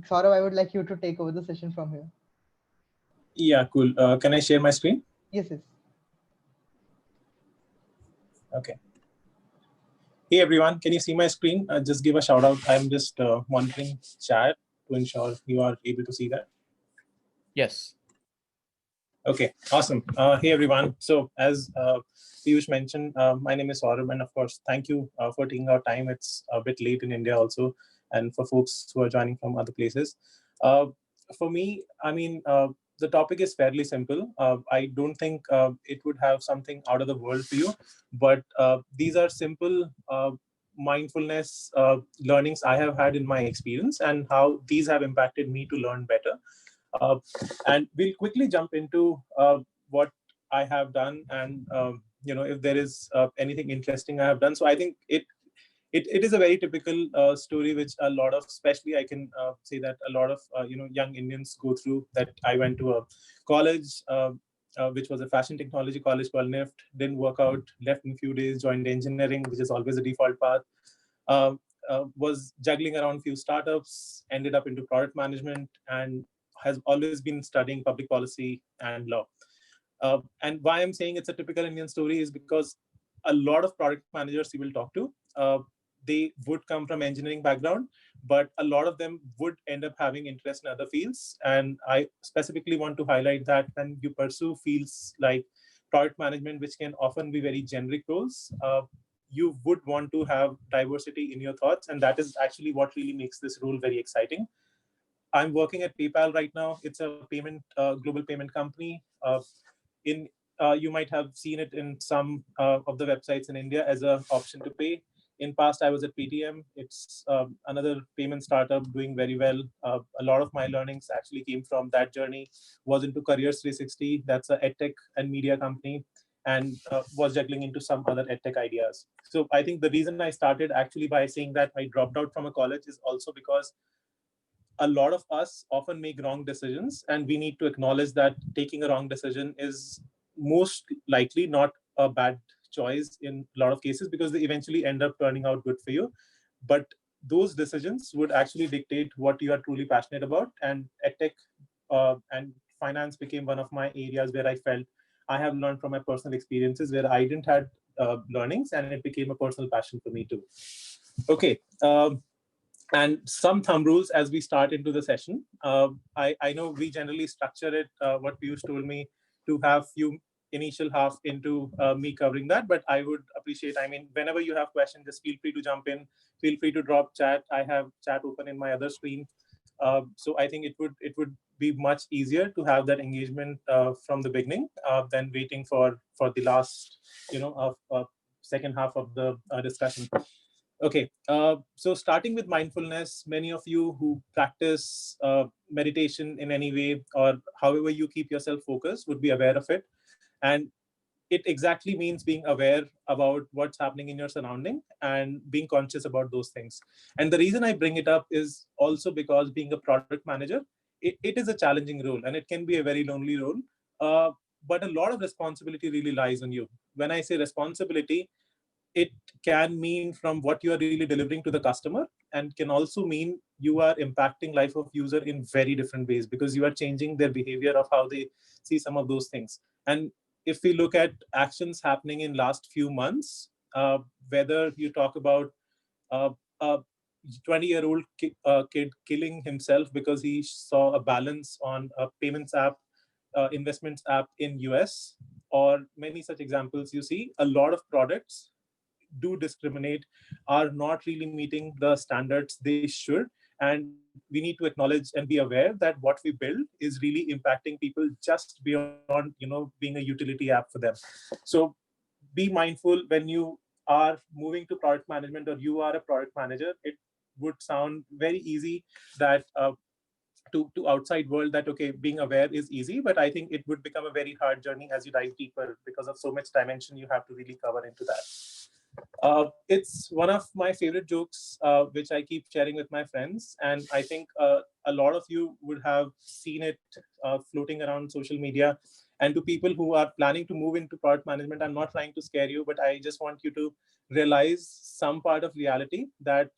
Saurabh, I would like you to take over the session from here. Yeah, cool. Can I share my screen? Yes, yes. Okay. Hey everyone, can you see my screen? Just give a shout out. I'm just monitoring chat to ensure you are able to see that. Yes. Okay, awesome. Hey everyone. So as Piyush mentioned, my name is Saurabh, and of course, thank you for taking our time. It's a bit late in India also, and for folks who are joining from other places. Uh, for me, I mean, the topic is fairly simple. I don't think it would have something out of the world for you, but these are simple mindfulness learnings I have had in my experience and how these have impacted me to learn better. Uh, and we'll quickly jump into what I have done, and if there is anything interesting I have done. So I think it is a very typical story, which a lot of, especially I can say that a lot of young Indians go through. That I went to a college. Which was a fashion technology college called NIFT, didn't work out, left in a few days, joined engineering, which is always a default path. Uh, was juggling around few startups, ended up into product management, and has always been studying public policy and law. And why I'm saying it's a typical Indian story is because a lot of product managers you will talk to, they would come from engineering background, but a lot of them would end up having interest in other fields. And I specifically want to highlight that when you pursue fields like product management, which can often be very generic roles, you would want to have diversity in your thoughts. And that is actually what really makes this role very exciting. I'm working at PayPal right now. It's a global payment company. In You might have seen it in some of the websites in India as an option to pay. In past, I was at PTM. It's another payment startup doing very well. A lot of my learnings actually came from that journey. Was into Careers 360. That's a edtech and media company, and was juggling into some other edtech ideas. So I think the reason I started actually by saying that I dropped out from a college is also because a lot of us often make wrong decisions, and we need to acknowledge that taking a wrong decision is most likely not a bad choice in a lot of cases, because they eventually end up turning out good for you. But those decisions would actually dictate what you are truly passionate about. And edtech and finance became one of my areas where I felt I have learned from my personal experiences where I didn't had learnings, and it became a personal passion for me too. Okay. And some thumb rules as we start into the session. I know we generally structure it, what Piyush told me, to have few initial half into me covering that, but I would appreciate, I mean, whenever you have questions, just feel free to jump in, feel free to drop chat. I have chat open in my other screen. So I think it would be much easier to have that engagement from the beginning than waiting for the last, second half of the discussion. Okay, so starting with mindfulness, many of you who practice meditation in any way or however you keep yourself focused would be aware of it. And it exactly means being aware about what's happening in your surrounding and being conscious about those things. And the reason I bring it up is also because being a product manager, it is a challenging role, and it can be a very lonely role. But a lot of responsibility really lies on you. When I say responsibility, it can mean from what you are really delivering to the customer, and can also mean you are impacting life of user in very different ways, because you are changing their behavior of how they see some of those things. And if we look at actions happening in last few months, whether you talk about uh, a 20-year-old kid killing himself because he saw a balance on a payments app, investments app in US, or many such examples, you see a lot of products do discriminate, are not really meeting the standards they should. And we need to acknowledge and be aware that what we build is really impacting people just beyond, being a utility app for them. So be mindful when you are moving to product management, or you are a product manager. It would sound very easy that to outside world, that okay, being aware is easy, but I think it would become a very hard journey as you dive deeper, because of so much dimension you have to really cover into that. It's one of my favorite jokes, which I keep sharing with my friends. And I think a lot of you would have seen it floating around social media. And to people who are planning to move into product management, I'm not trying to scare you, but I just want you to realize some part of reality, that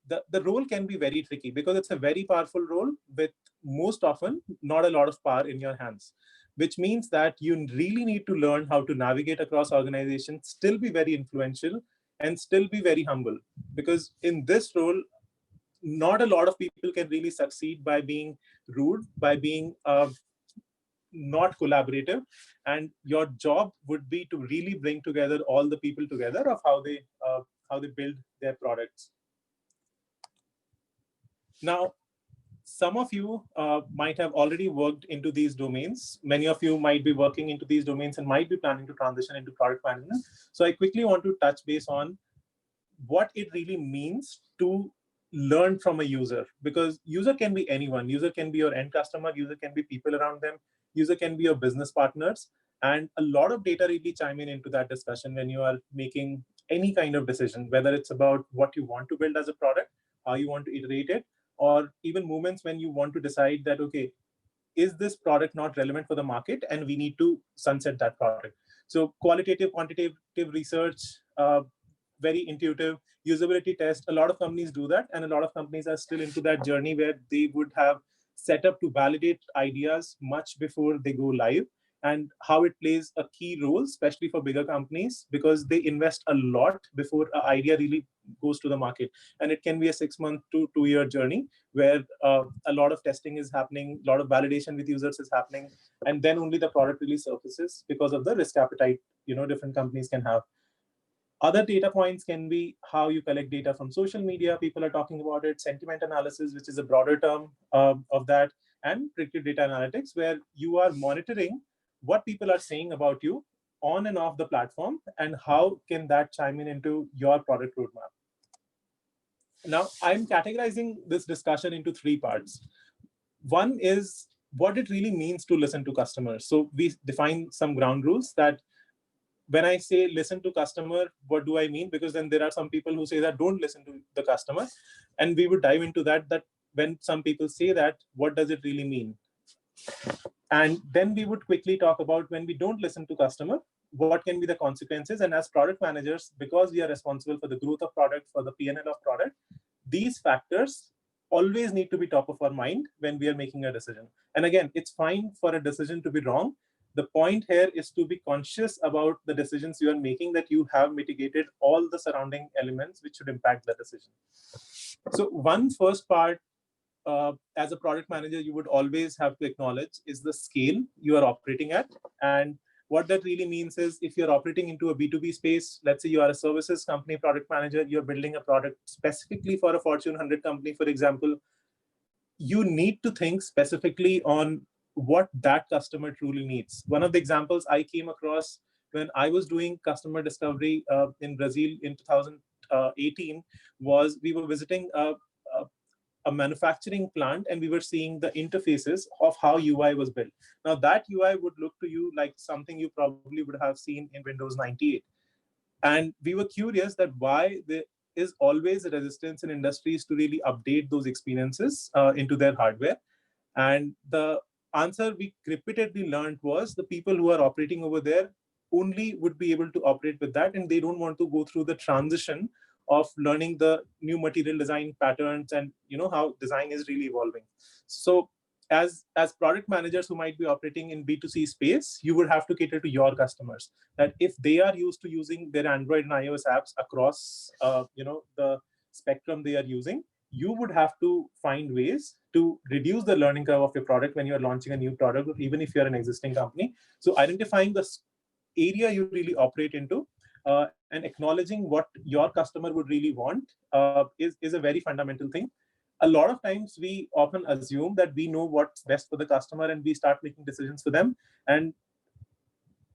the role can be very tricky because it's a very powerful role with most often not a lot of power in your hands, which means that you really need to learn how to navigate across organizations, still be very influential, and still be very humble. Because in this role, not a lot of people can really succeed by being rude, by being not collaborative, and your job would be to really bring together all the people together of how they build their products. Now, some of you might have already worked into these domains. Many of you might be working into these domains and might be planning to transition into product management. So I quickly want to touch base on what it really means to learn from a user, because user can be anyone. User can be your end customer, user can be people around them, user can be your business partners, and a lot of data really chime in into that discussion when you are making any kind of decision, whether it's about what you want to build as a product, how you want to iterate it, or even moments when you want to decide that, okay, is this product not relevant for the market and we need to sunset that product. So qualitative, quantitative research, very intuitive usability test. A lot of companies do that, and a lot of companies are still into that journey where they would have set up to validate ideas much before they go live, and how it plays a key role, especially for bigger companies, because they invest a lot before an idea really goes to the market. And it can be a 6-month to 2-year journey where a lot of testing is happening, a lot of validation with users is happening, and then only the product really surfaces because of the risk appetite different companies can have. Other data points can be how you collect data from social media. People are talking about it. Sentiment analysis, which is a broader term of that, and predictive data analytics, where you are monitoring what people are saying about you on and off the platform, and how can that chime in into your product roadmap. Now, I'm categorizing this discussion into 3 parts. One is what it really means to listen to customers. So we define some ground rules that when I say listen to customer, what do I mean? Because then there are some people who say that don't listen to the customer. And we would dive into that when some people say that, what does it really mean? And then we would quickly talk about when we don't listen to customer, what can be the consequences? And as product managers, because we are responsible for the growth of product, for the P&L of product, these factors always need to be top of our mind when we are making a decision. And again, it's fine for a decision to be wrong. The point here is to be conscious about the decisions you are making, that you have mitigated all the surrounding elements which should impact the decision. So one first part, as a product manager, you would always have to acknowledge is the scale you are operating at. And what that really means is, if you're operating into a B2B space, let's say you are a services company product manager, you're building a product specifically for a Fortune 100 company, for example, you need to think specifically on what that customer truly needs. One of the examples I came across when I was doing customer discovery in Brazil in 2018 was we were visiting a manufacturing plant, and we were seeing the interfaces of how UI was built. Now that UI would look to you like something you probably would have seen in Windows 98. And we were curious that why there is always a resistance in industries to really update those experiences into their hardware. And the answer we repeatedly learned was the people who are operating over there only would be able to operate with that, and they don't want to go through the transition of learning the new material design patterns and how design is really evolving. So as product managers who might be operating in B2C space, you would have to cater to your customers, that if they are used to using their Android and iOS apps across the spectrum they are using, you would have to find ways to reduce the learning curve of your product when you're launching a new product, or even if you're an existing company. So identifying the area you really operate into and acknowledging what your customer would really want is a very fundamental thing. A lot of times we often assume that we know what's best for the customer, and we start making decisions for them. And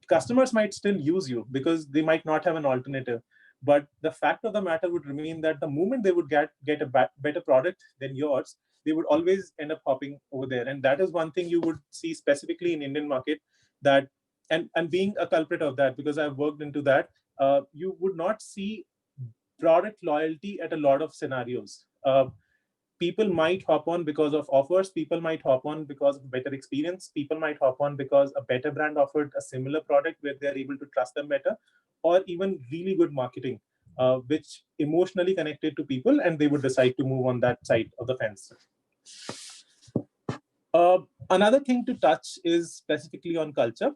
customers might still use you because they might not have an alternative. But the fact of the matter would remain that the moment they would get a better product than yours, they would always end up hopping over there. And that is one thing you would see specifically in Indian market, that and being a culprit of that, because I've worked into that, you would not see product loyalty at a lot of scenarios. People might hop on because of offers. People might hop on because of better experience. People might hop on because a better brand offered a similar product where they're able to trust them better, or even really good marketing. which emotionally connected to people, and they would decide to move on that side of the fence. Another thing to touch is specifically on culture.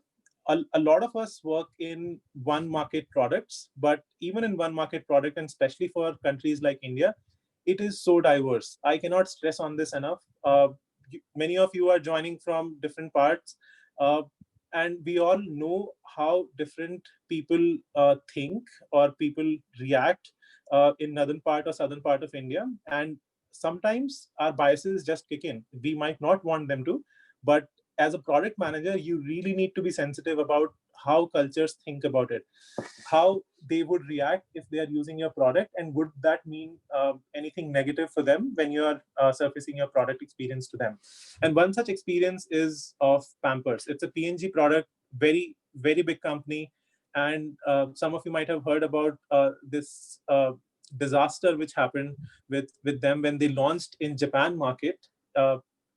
A lot of us work in one market products, but even in one market product, and especially for countries like India, it is so diverse. I cannot stress on this enough. Many of you are joining from different parts, and we all know how different people think or people react in northern part or southern part of India. And sometimes our biases just kick in. We might not want them to, but as a product manager, you really need to be sensitive about how cultures think about it, how they would react if they are using your product, and would that mean anything negative for them when you are surfacing your product experience to them. And one such experience is of Pampers. It's a P&G product, very, very big company. And some of you might have heard about this disaster which happened with them when they launched in Japan market.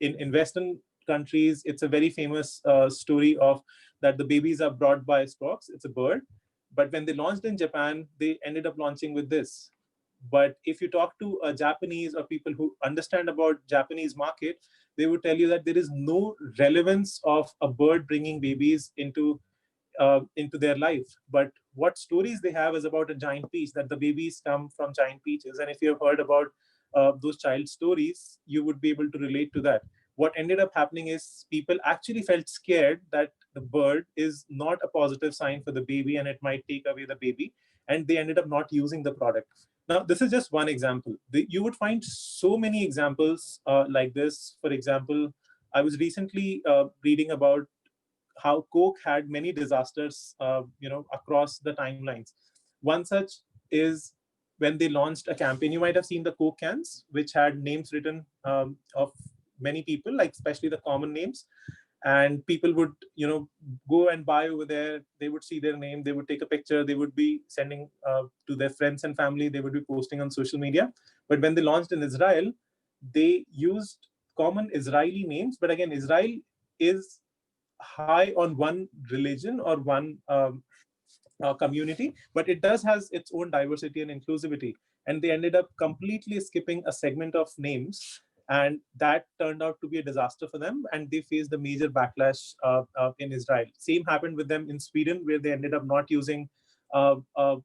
In Western countries, it's a very famous story of that the babies are brought by storks. It's a bird. But when they launched in Japan, they ended up launching with this. But if you talk to a Japanese or people who understand about Japanese market, they would tell you that there is no relevance of a bird bringing babies into their life. But what stories they have is about a giant peach, that the babies come from giant peaches. And if you have heard about those child stories, you would be able to relate to that. What ended up happening is people actually felt scared that the bird is not a positive sign for the baby and it might take away the baby. And they ended up not using the product. Now, this is just one example. You would find so many examples like this. For example, I was recently reading about how Coke had many disasters, across the timelines. One such is when they launched a campaign. You might have seen the Coke cans, which had names written of many people, like especially the common names. And people would, go and buy over there. They would see their name. They would take a picture. They would be sending to their friends and family. They would be posting on social media. But when they launched in Israel, they used common Israeli names. But again, Israel is high on one religion or one community, but it does has its own diversity and inclusivity. And they ended up completely skipping a segment of names, and that turned out to be a disaster for them, and they faced a major backlash in Israel. Same happened with them in Sweden, where they ended up not using uh, uh,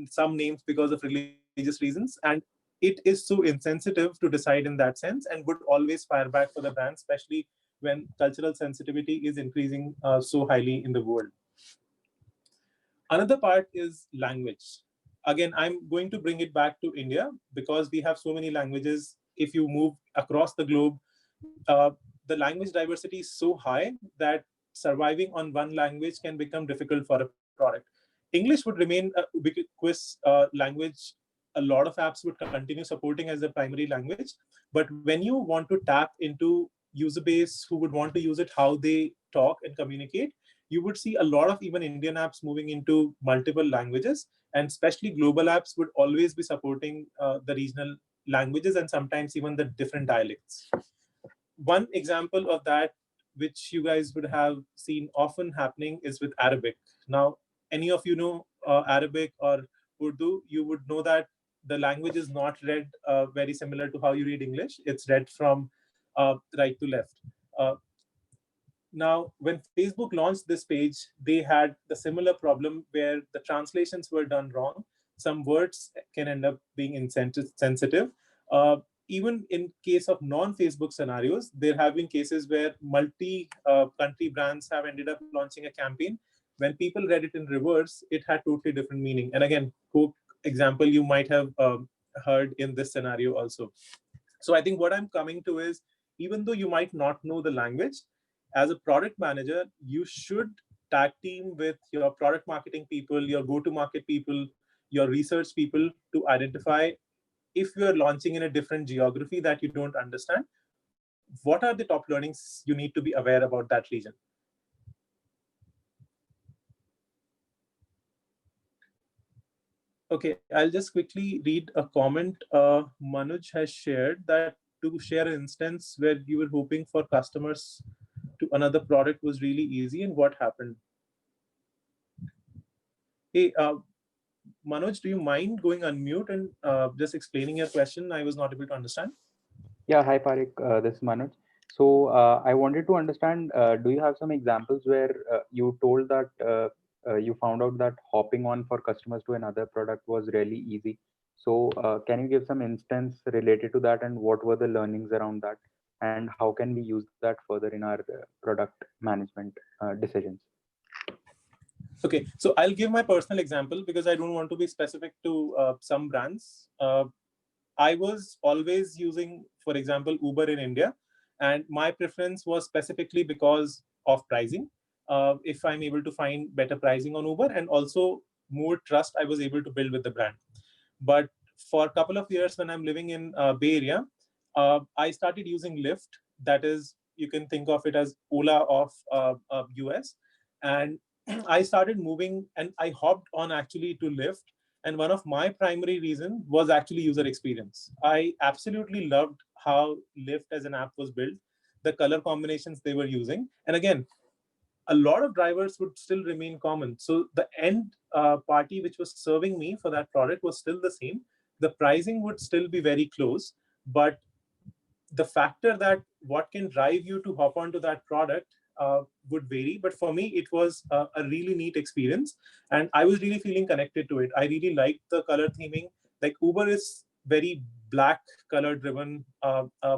some names because of religious reasons. And it is so insensitive to decide in that sense, and would always fire back for the brand, especially when cultural sensitivity is increasing so highly in the world. Another part is language. Again, I'm going to bring it back to India because we have so many languages. If you move across the globe, the language diversity is so high that surviving on one language can become difficult for a product. English would remain a ubiquitous language. A lot of apps would continue supporting as a primary language. But when you want to tap into user base who would want to use it how they talk and communicate, you would see a lot of even Indian apps moving into multiple languages, and especially global apps would always be supporting the regional languages and sometimes even the different dialects. One example of that, which you guys would have seen often happening, is with Arabic. Now, any of you know Arabic or Urdu, you would know that the language is not read very similar to how you read English. It's read from right to left. Now, when Facebook launched this page, they had the similar problem where the translations were done wrong. Some words can end up being insensitive. Even in case of non-Facebook scenarios, there have been cases where multi-country brands have ended up launching a campaign. When people read it in reverse, it had totally different meaning. And again, Coke example you might have heard in this scenario also. So I think what I'm coming to is, even though you might not know the language, as a product manager, you should tag team with your product marketing people, your go-to-market people, your research people to identify if you're launching in a different geography that you don't understand, what are the top learnings you need to be aware about that region. Okay, I'll just quickly read a comment Manuj has shared, that to share an instance where you were hoping for customers to another product was really easy and what happened. Hey, Manoj, do you mind going unmute and just explaining your question? I was not able to understand. Yeah, hi Parik, this is Manoj. So I wanted to understand, do you have some examples where you told that you found out that hopping on for customers to another product was really easy? So can you give some instance related to that, and what were the learnings around that? And how can we use that further in our product management decisions? Okay, so I'll give my personal example because I don't want to be specific to some brands. I was always using, for example, Uber in India, and my preference was specifically because of pricing. If I'm able to find better pricing on Uber, and also more trust I was able to build with the brand. But for a couple of years when I'm living in Bay Area, I started using Lyft. That is, you can think of it as Ola of US. And I started moving and I hopped on actually to Lyft. And one of my primary reasons was actually user experience. I absolutely loved how Lyft as an app was built, the color combinations they were using. And again, a lot of drivers would still remain common. So the end party which was serving me for that product was still the same. The pricing would still be very close, but the factor that what can drive you to hop onto that product would vary. But for me, it was a really neat experience, and I was really feeling connected to it. I really liked the color theming. Like Uber is very black color driven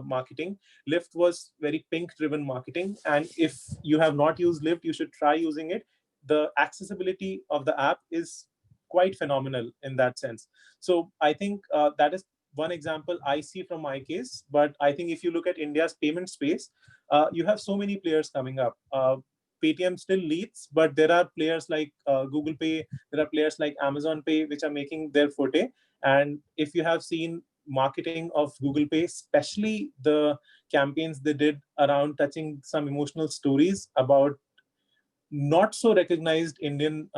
marketing. Lyft was very pink driven marketing. And if you have not used Lyft, you should try using it. The accessibility of the app is quite phenomenal in that sense. So I think that is one example I see from my case. But I think if you look at India's payment space, you have so many players coming up. Paytm still leads, but there are players like Google Pay, there are players like Amazon Pay, which are making their forte. And if you have seen marketing of Google Pay, especially the campaigns they did around touching some emotional stories about not so recognized Indian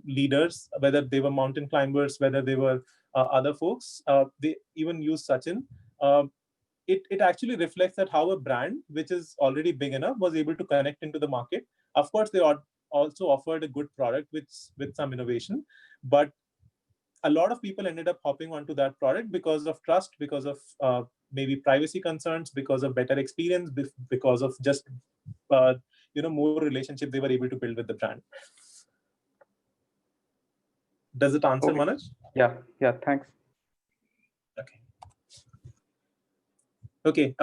leaders, whether they were mountain climbers, whether they were other folks, they even use Sachin. Uh, it actually reflects that how a brand, which is already big enough, was able to connect into the market. Of course, they also offered a good product with some innovation, but a lot of people ended up hopping onto that product because of trust, because of maybe privacy concerns, because of better experience, because of just more relationship they were able to build with the brand. Does it answer, Okay. Manoj? Yeah, thanks. Okay. Okay.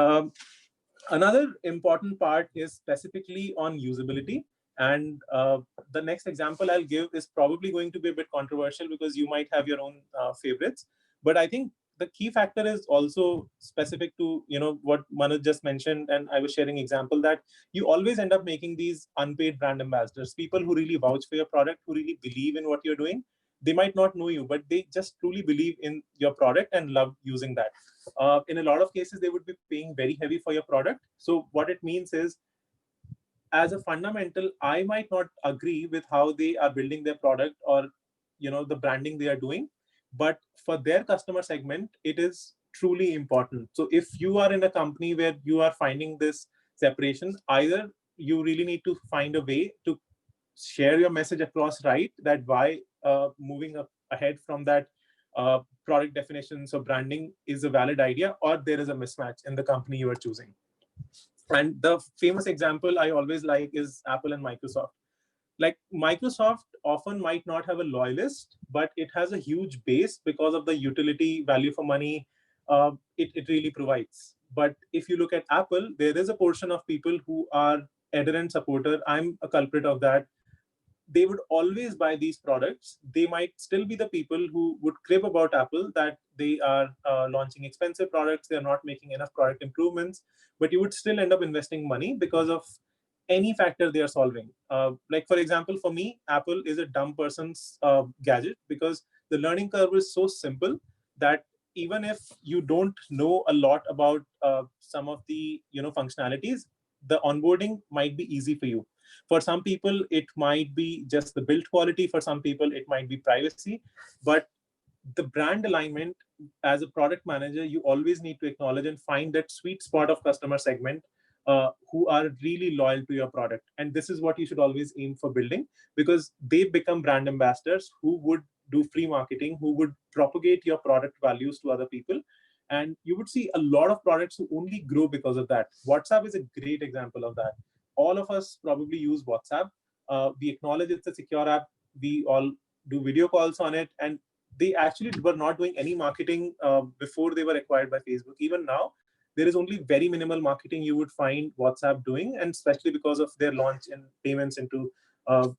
Another important part is specifically on usability. And the next example I'll give is probably going to be a bit controversial because you might have your own favorites. But I think the key factor is also specific to what Manoj just mentioned, and I was sharing example that you always end up making these unpaid brand ambassadors, people who really vouch for your product, who really believe in what you're doing. They might not know you, but they just truly believe in your product and love using that. In a lot of cases, they would be paying very heavy for your product. So what it means is, as a fundamental, I might not agree with how they are building their product or the branding they are doing, but for their customer segment, it is truly important. So if you are in a company where you are finding this separation, either you really need to find a way to share your message across, right, that why moving up ahead from that product definition, so branding is a valid idea, or there is a mismatch in the company you are choosing. And the famous example I always like is Apple and Microsoft. Like Microsoft often might not have a loyalist, but it has a huge base because of the utility value for money it really provides. But if you look at Apple, there is a portion of people who are adherent supporter. I'm a culprit of that. They would always buy these products. They might still be the people who would crib about Apple that they are launching expensive products, they're not making enough product improvements, but you would still end up investing money because of any factor they are solving. Like for example, for me, Apple is a dumb person's gadget because the learning curve is so simple that even if you don't know a lot about some of the functionalities, the onboarding might be easy for you. For some people, it might be just the build quality. For some people, it might be privacy. But the brand alignment, as a product manager, you always need to acknowledge and find that sweet spot of customer segment who are really loyal to your product. And this is what you should always aim for building, because they become brand ambassadors who would do free marketing, who would propagate your product values to other people. And you would see a lot of products who only grow because of that. WhatsApp is a great example of that. All of us probably use WhatsApp. We acknowledge it's a secure app. We all do video calls on it. And they actually were not doing any marketing before they were acquired by Facebook. Even now, there is only very minimal marketing you would find WhatsApp doing, and especially because of their launch in payments into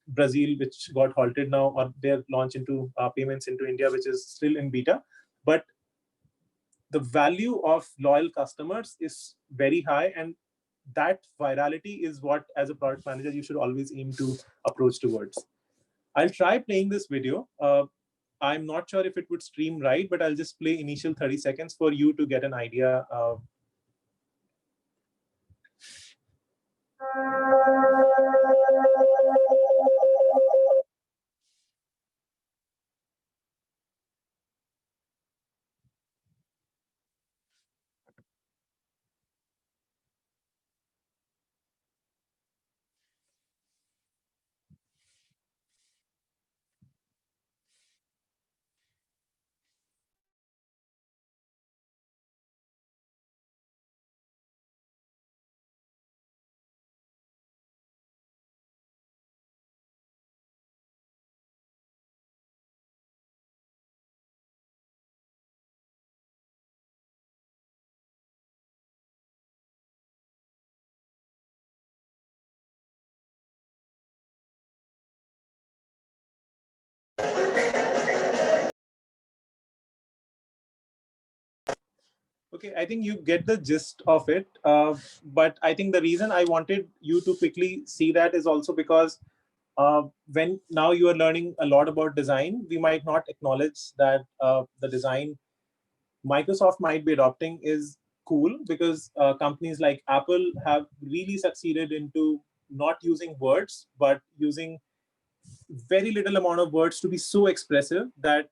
Brazil, which got halted now, or their launch into payments into India, which is still in beta. But the value of loyal customers is very high, and that virality is what, as a product manager, you should always aim to approach towards. I'll try playing this video. I'm not sure if it would stream right, but I'll just play initial 30 seconds for you to get an idea. Okay, I think you get the gist of it. But I think the reason I wanted you to quickly see that is also because when now you are learning a lot about design, we might not acknowledge that the design Microsoft might be adopting is cool, because companies like Apple have really succeeded into not using words, but using very little amount of words to be so expressive that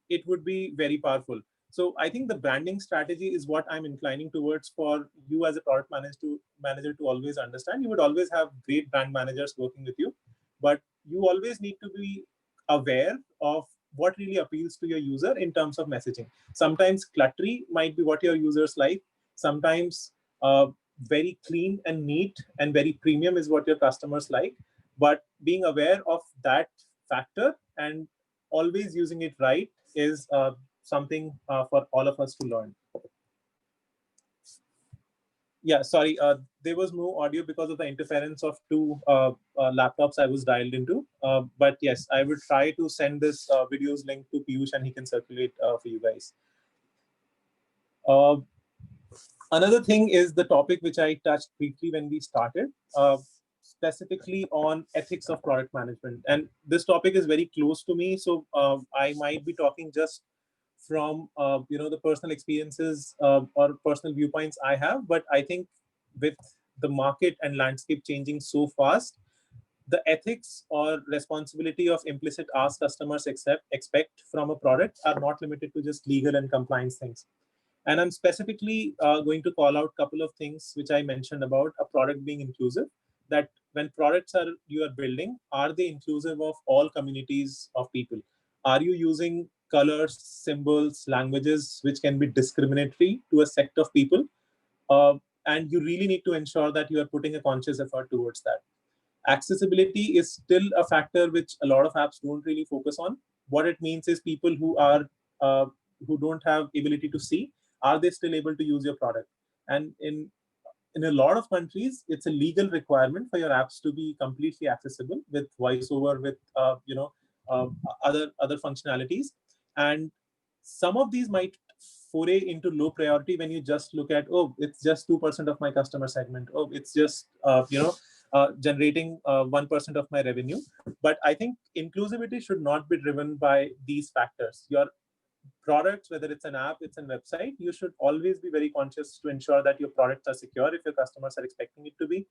it would be very powerful. So I think the branding strategy is what I'm inclining towards for you as a product manager to always understand. You would always have great brand managers working with you, but you always need to be aware of what really appeals to your user in terms of messaging. Sometimes cluttery might be what your users like. Sometimes very clean and neat and very premium is what your customers like. But being aware of that factor and always using it right is something for all of us to learn. Yeah, sorry, there was no audio because of the interference of two laptops I was dialed into. But yes, I will try to send this video's link to Piyush and he can circulate for you guys. Another thing is the topic which I touched briefly when we started, specifically on ethics of product management. And this topic is very close to me, so I might be talking just from the personal experiences or personal viewpoints I have. But I think with the market and landscape changing so fast, the ethics or responsibility of implicit ask customers expect from a product are not limited to just legal and compliance things. And I'm specifically going to call out a couple of things which I mentioned about a product being inclusive, that when products you are building, are they inclusive of all communities of people? Are you using colors, symbols, languages which can be discriminatory to a sect of people? And you really need to ensure that you are putting a conscious effort towards that. Accessibility is still a factor which a lot of apps don't really focus on. What it means is people who don't have ability to see, are they still able to use your product? And in a lot of countries, it's a legal requirement for your apps to be completely accessible with voiceover, with other functionalities. And some of these might foray into low priority when you just look at, oh, it's just 2% of my customer segment. Oh, it's just generating 1% of my revenue. But I think inclusivity should not be driven by these factors. Your products, whether it's an app, it's a website, you should always be very conscious to ensure that your products are secure if your customers are expecting it to be.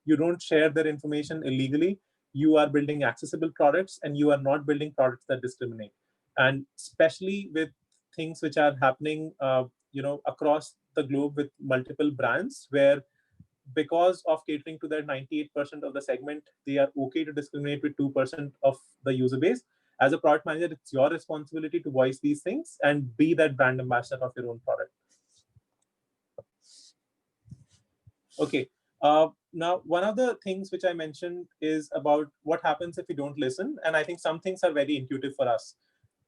You don't share their information illegally. You are building accessible products, and you are not building products that discriminate. And especially with things which are happening across the globe with multiple brands, where because of catering to that 98% of the segment, they are okay to discriminate with 2% of the user base. As a product manager, it's your responsibility to voice these things and be that brand ambassador of your own product. Okay. Now, one of the things which I mentioned is about what happens if you don't listen. And I think some things are very intuitive for us.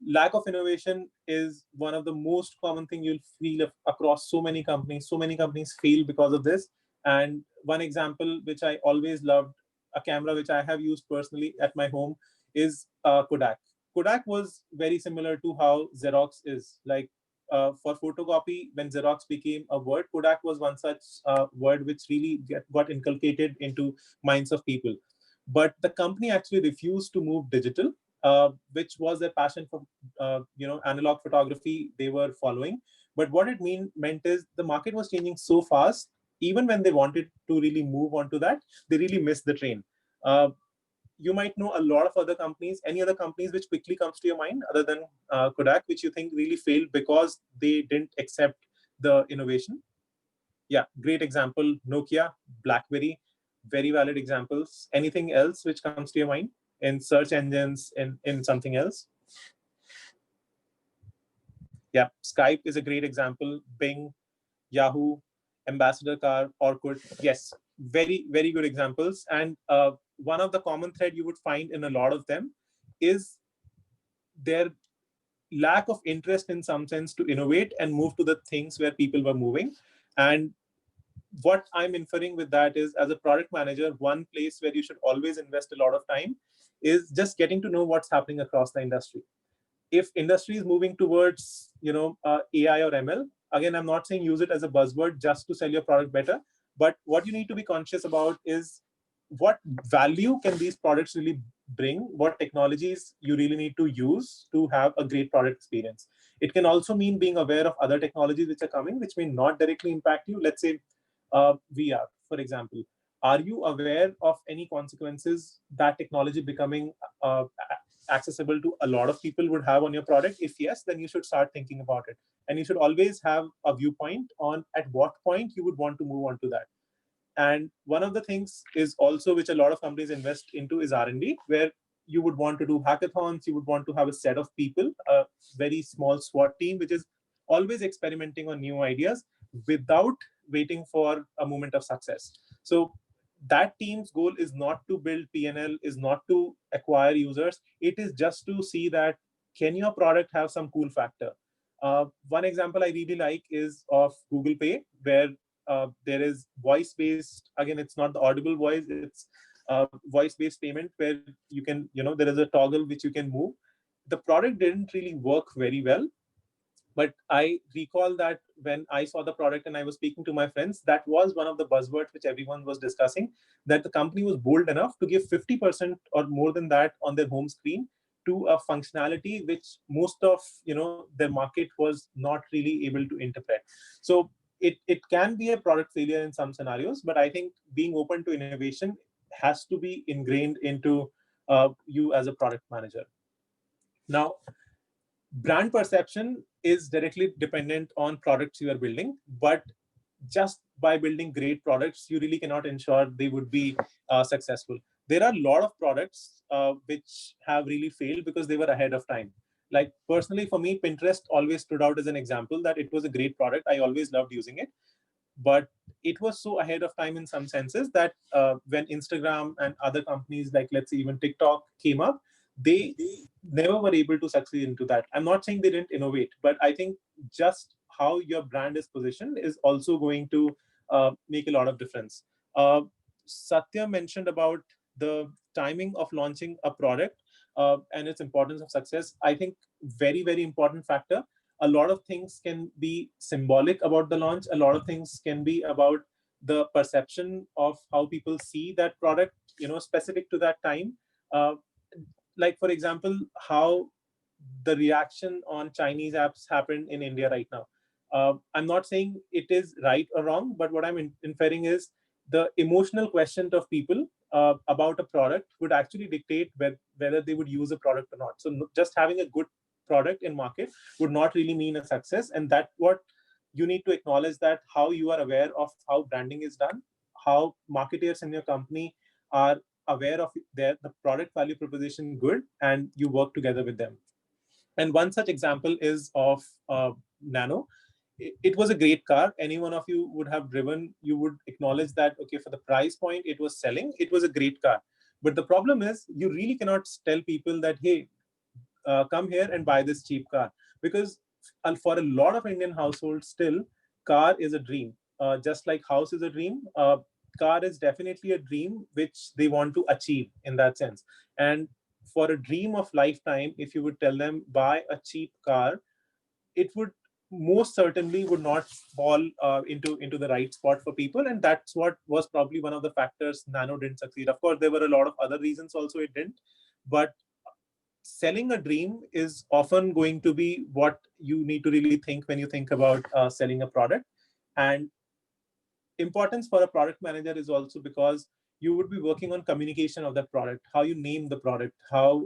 Lack of innovation is one of the most common thing you'll feel across so many companies. So many companies fail because of this. And one example which I always loved, a camera which I have used personally at my home, is Kodak. Kodak was very similar to how Xerox is. Like for photocopy, when Xerox became a word, Kodak was one such word which really got inculcated into minds of people. But the company actually refused to move digital, which was their passion for analog photography they were following. But what it meant is the market was changing so fast. Even when they wanted to really move on to that, they really missed the train. You might know a lot of other companies, any other companies which quickly comes to your mind other than Kodak, which you think really failed because they didn't accept the innovation? Yeah, great example, Nokia, BlackBerry, very valid examples. Anything else which comes to your mind in search engines, in something else? Yeah, Skype is a great example, Bing, Yahoo, Ambassador Car, Orkut. Yes, very, very good examples. And one of the common thread you would find in a lot of them is their lack of interest in some sense to innovate and move to the things where people were moving. And what I'm inferring with that is, as a product manager, one place where you should always invest a lot of time is just getting to know what's happening across the industry. If industry is moving towards AI or ML, again, I'm not saying use it as a buzzword just to sell your product better, but what you need to be conscious about is what value can these products really bring, what technologies you really need to use to have a great product experience. It can also mean being aware of other technologies which are coming, which may not directly impact you. Let's say VR, for example. Are you aware of any consequences that technology becoming accessible to a lot of people would have on your product? If yes, then you should start thinking about it. And you should always have a viewpoint on at what point you would want to move on to that. And one of the things is also which a lot of companies invest into is R&D, where you would want to do hackathons, you would want to have a set of people, a very small SWAT team, which is always experimenting on new ideas without waiting for a moment of success. So that team's goal is not to build P&L, is not to acquire users. It is just to see that can your product have some cool factor. One example I really like is of Google Pay, where there is voice-based, again, it's not the audible voice, it's voice-based payment where you can, there is a toggle which you can move. The product didn't really work very well, but I recall that when I saw the product and I was speaking to my friends, that was one of the buzzwords which everyone was discussing, that the company was bold enough to give 50% or more than that on their home screen to a functionality which most of their market was not really able to interpret. So it can be a product failure in some scenarios, but I think being open to innovation has to be ingrained into you as a product manager. Now, brand perception is directly dependent on products you are building, but just by building great products, you really cannot ensure they would be successful. There are a lot of products which have really failed because they were ahead of time. Like personally, for me, Pinterest always stood out as an example that it was a great product. I always loved using it, but it was so ahead of time in some senses that when Instagram and other companies like, let's say, even TikTok came up, they never were able to succeed into that. I'm not saying they didn't innovate, but I think just how your brand is positioned is also going to make a lot of difference. Satya mentioned about the timing of launching a product and its importance of success. I think very, very important factor. A lot of things can be symbolic about the launch. A lot of things can be about the perception of how people see that product, specific to that time. Uh, like, for example, how the reaction on Chinese apps happened in India right now. I'm not saying it is right or wrong, but what I'm inferring is the emotional quotient of people about a product would actually dictate whether they would use a product or not. So just having a good product in market would not really mean a success. And that's what you need to acknowledge, that how you are aware of how branding is done, how marketers in your company are aware of the product value proposition good, and you work together with them. And one such example is of Nano. It was a great car. Any one of you would have driven, you would acknowledge that, okay, for the price point it was selling, it was a great car. But the problem is, you really cannot tell people that, hey, come here and buy this cheap car. Because for a lot of Indian households still, car is a dream. Just like house is a dream, car is definitely a dream which they want to achieve in that sense. And for a dream of lifetime, if you would tell them buy a cheap car, it would most certainly would not fall into the right spot for people. And that's what was probably one of the factors Nano didn't succeed. Of course, there were a lot of other reasons also it didn't. But selling a dream is often going to be what you need to really think when you think about selling a product. And importance for a product manager is also because you would be working on communication of that product, how you name the product, how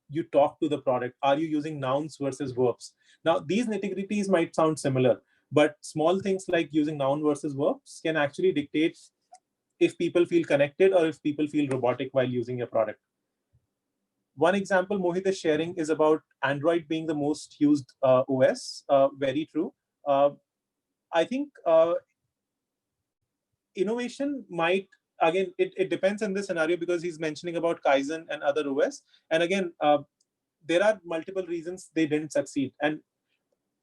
you talk to the product. Are you using nouns versus verbs? Now, these nitty-gritties might sound similar, but small things like using noun versus verbs can actually dictate if people feel connected or if people feel robotic while using your product. One example Mohit is sharing is about Android being the most used OS. Very true. I think innovation might, again, it depends in this scenario, because he's mentioning about Kaizen and other OS. And again, there are multiple reasons they didn't succeed. And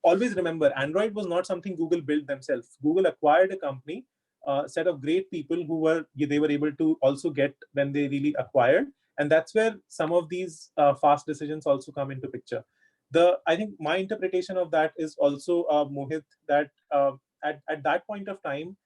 always remember, Android was not something Google built themselves. Google acquired a company, a set of great people who they were able to also get when they really acquired. And that's where some of these fast decisions also come into picture. I think my interpretation of that is also, Mohit, that at that point of time,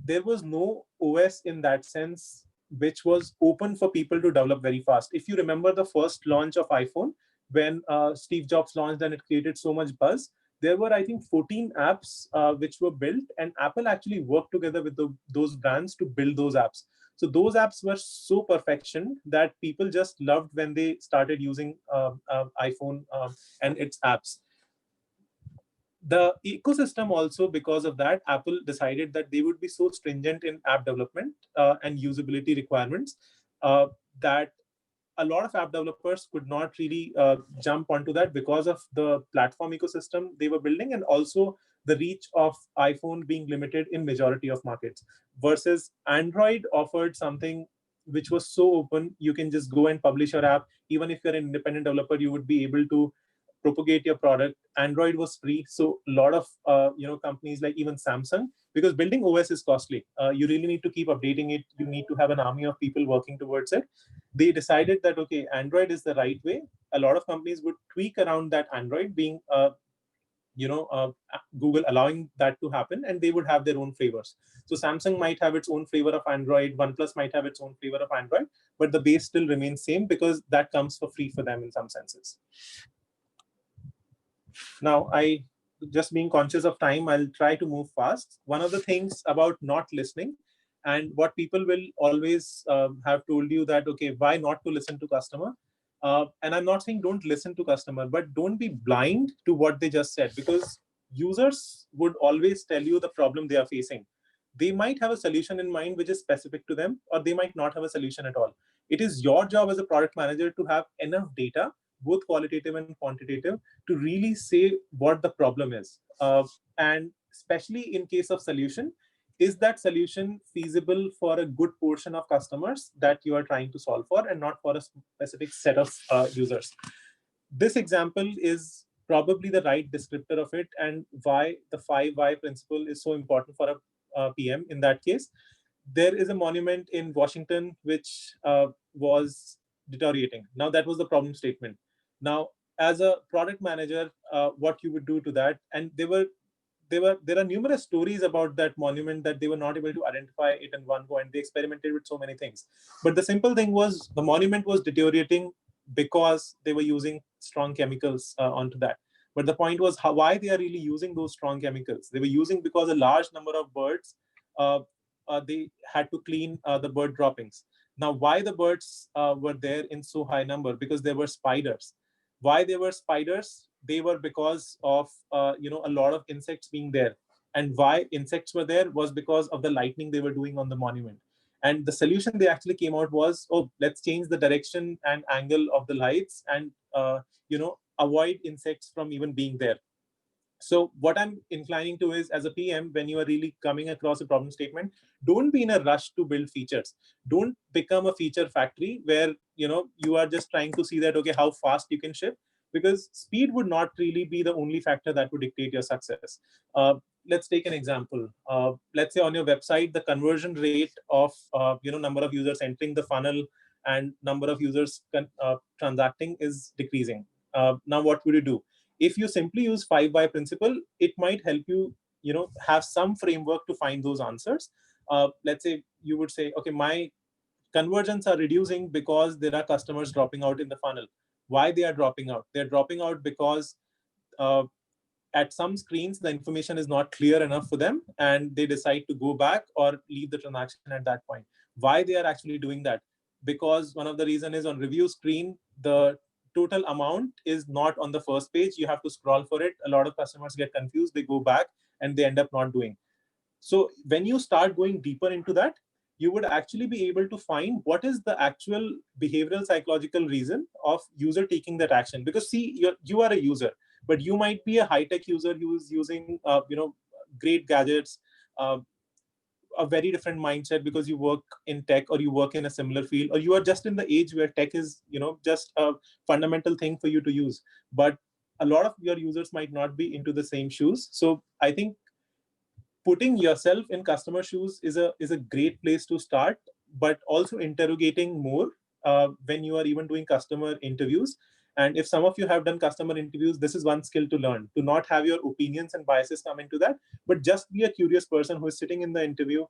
there was no OS in that sense which was open for people to develop very fast. If you remember the first launch of iPhone, when Steve Jobs launched and it created so much buzz, there were, I think, 14 apps which were built, and Apple actually worked together with those brands to build those apps. So those apps were so perfection that people just loved when they started using iPhone and its apps. The ecosystem also, because of that, Apple decided that they would be so stringent in app development and usability requirements that a lot of app developers could not really jump onto that because of the platform ecosystem they were building, and also the reach of iPhone being limited in majority of markets. Versus Android offered something which was so open. You can just go and publish your app. Even if you're an independent developer, you would be able to propagate your product. Android was free, so a lot of companies like even Samsung, because building OS is costly. You really need to keep updating it. You need to have an army of people working towards it. They decided that, okay, Android is the right way. A lot of companies would tweak around that Android being Google allowing that to happen, and they would have their own flavors. So Samsung might have its own flavor of Android, OnePlus might have its own flavor of Android, but the base still remains same because that comes for free for them in some senses. Now, just being conscious of time, I'll try to move fast. One of the things about not listening, and what people will always have told you that, okay, why not to listen to customer? And I'm not saying don't listen to customer, but don't be blind to what they just said, because users would always tell you the problem they are facing. They might have a solution in mind which is specific to them, or they might not have a solution at all. It is your job as a product manager to have enough data, both qualitative and quantitative, to really say what the problem is. And especially in case of solution, is that solution feasible for a good portion of customers that you are trying to solve for, and not for a specific set of users? This example is probably the right descriptor of it, and why the 5 why principle is so important for a PM in that case. There is a monument in Washington which was deteriorating. Now, that was the problem statement. Now, as a product manager, what you would do to that, and there are numerous stories about that monument that they were not able to identify it in one go, and they experimented with so many things. But the simple thing was, the monument was deteriorating because they were using strong chemicals onto that. But the point was why they are really using those strong chemicals. They were using because a large number of birds, they had to clean the bird droppings. Now, why the birds were there in so high number? Because there were spiders. Why they were spiders? They were because of a lot of insects being there. And why insects were there was because of the lighting they were doing on the monument. And the solution they actually came out was, oh, let's change the direction and angle of the lights and avoid insects from even being there. So what I'm inclining to is, as a PM, when you are really coming across a problem statement, don't be in a rush to build features. Don't become a feature factory where you are just trying to see that, okay, how fast you can ship, because speed would not really be the only factor that would dictate your success. Let's take an example. Let's say on your website, the conversion rate of number of users entering the funnel and number of users transacting is decreasing. Now, what would you do? If you simply use 5 why principle, it might help you, have some framework to find those answers. Let's say you would say, okay, my conversions are reducing because there are customers dropping out in the funnel. Why they are dropping out? They're dropping out because uh, at some screens, the information is not clear enough for them, and they decide to go back or leave the transaction at that point. Why they are actually doing that? Because one of the reason is on review screen, the total amount is not on the first page. You have to scroll for it. A lot of customers get confused. They go back and they end up not doing. So when you start going deeper into that, you would actually be able to find what is the actual behavioral psychological reason of user taking that action. Because see, you are a user, but you might be a high-tech user who is using great gadgets, uh, a very different mindset because you work in tech or you work in a similar field, or you are just in the age where tech is just a fundamental thing for you to use. But a lot of your users might not be into the same shoes. So I think putting yourself in customer shoes is a great place to start, but also interrogating more when you are even doing customer interviews. And if some of you have done customer interviews, this is one skill to learn, to not have your opinions and biases come into that, but just be a curious person who is sitting in the interview,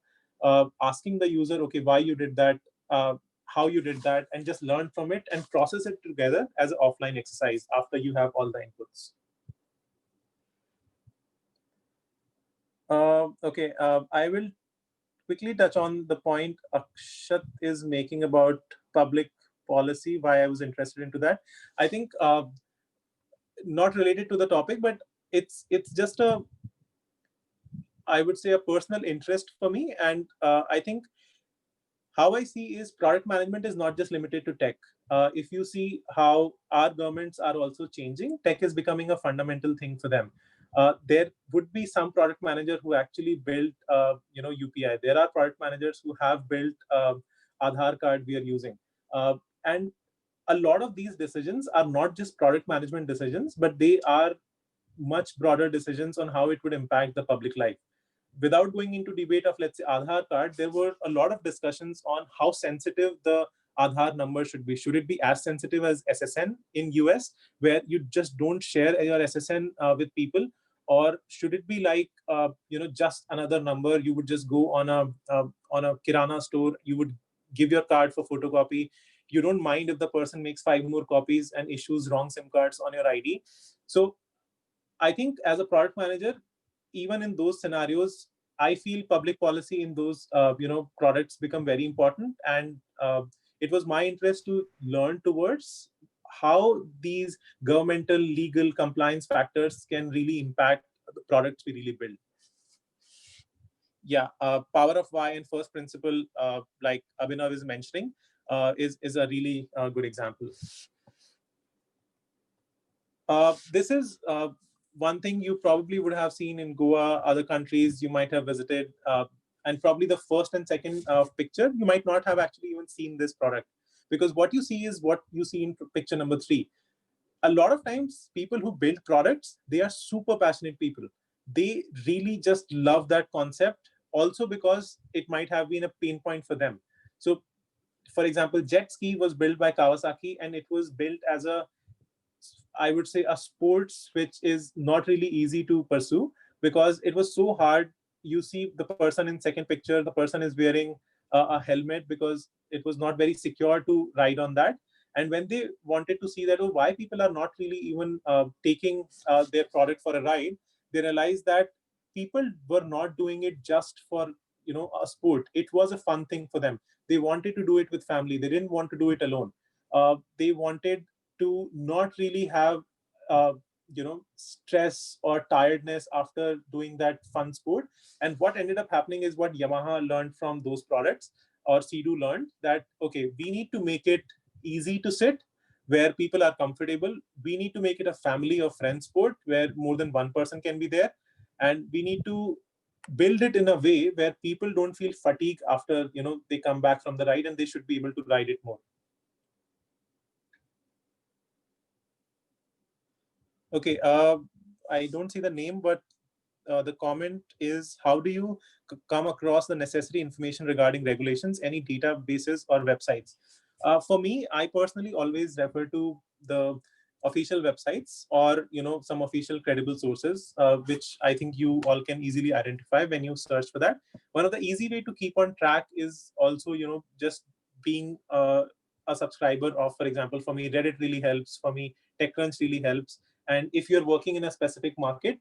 asking the user, okay, why you did that, how you did that, and just learn from it and process it together as an offline exercise after you have all the inputs. Okay, I will quickly touch on the point Akshat is making about public policy, why I was interested into that. I think not related to the topic, but it's just I would say a personal interest for me. And I think how I see is product management is not just limited to tech. If you see how our governments are also changing, tech is becoming a fundamental thing for them. There would be some product manager who actually built, UPI. There are product managers who have built Aadhaar card we are using. And a lot of these decisions are not just product management decisions, but they are much broader decisions on how it would impact the public life. Without going into debate of, let's say, Aadhaar card, there were a lot of discussions on how sensitive the Aadhaar number should be. Should it be as sensitive as SSN in US, where you just don't share your SSN with people? Or should it be like, just another number? You would just go on a Kirana store, you would give your card for photocopy. You don't mind if the person makes 5 more copies and issues wrong SIM cards on your ID. So I think as a product manager, even in those scenarios, I feel public policy in those products become very important. And it was my interest to learn towards how these governmental legal compliance factors can really impact the products we really build. Yeah, power of why and first principle, like Abhinav is mentioning, is a really good example. This is one thing you probably would have seen in Goa, other countries you might have visited, and probably the first and second picture, you might not have actually even seen this product, because what you see is what you see in picture number 3. A lot of times, people who build products, they are super passionate people. They really just love that concept, also because it might have been a pain point for them. So, for example, jet ski was built by Kawasaki, and it was built as I would say, a sports which is not really easy to pursue because it was so hard. You see the person in second picture, the person is wearing a helmet because it was not very secure to ride on that. And when they wanted to see that, oh, why people are not really even taking their product for a ride, they realized that people were not doing it just for a sport. It was a fun thing for them. They wanted to do it with family. They didn't want to do it alone. They wanted to not really have stress or tiredness after doing that fun sport. And what ended up happening is what Yamaha learned from those products. or CDO learned that, okay, we need to make it easy to sit where people are comfortable. We need to make it a family or friend sport where more than one person can be there. And we need to build it in a way where people don't feel fatigue after, they come back from the ride, and they should be able to ride it more. Okay, I don't see the name, but the comment is, how do you come across the necessary information regarding regulations, any databases or websites? For me, I personally always refer to the official websites or some official credible sources, which I think you all can easily identify when you search for that. One of the easy way to keep on track is also just being a subscriber of, for example, for me, Reddit really helps. For me, TechCrunch really helps. And if you're working in a specific market,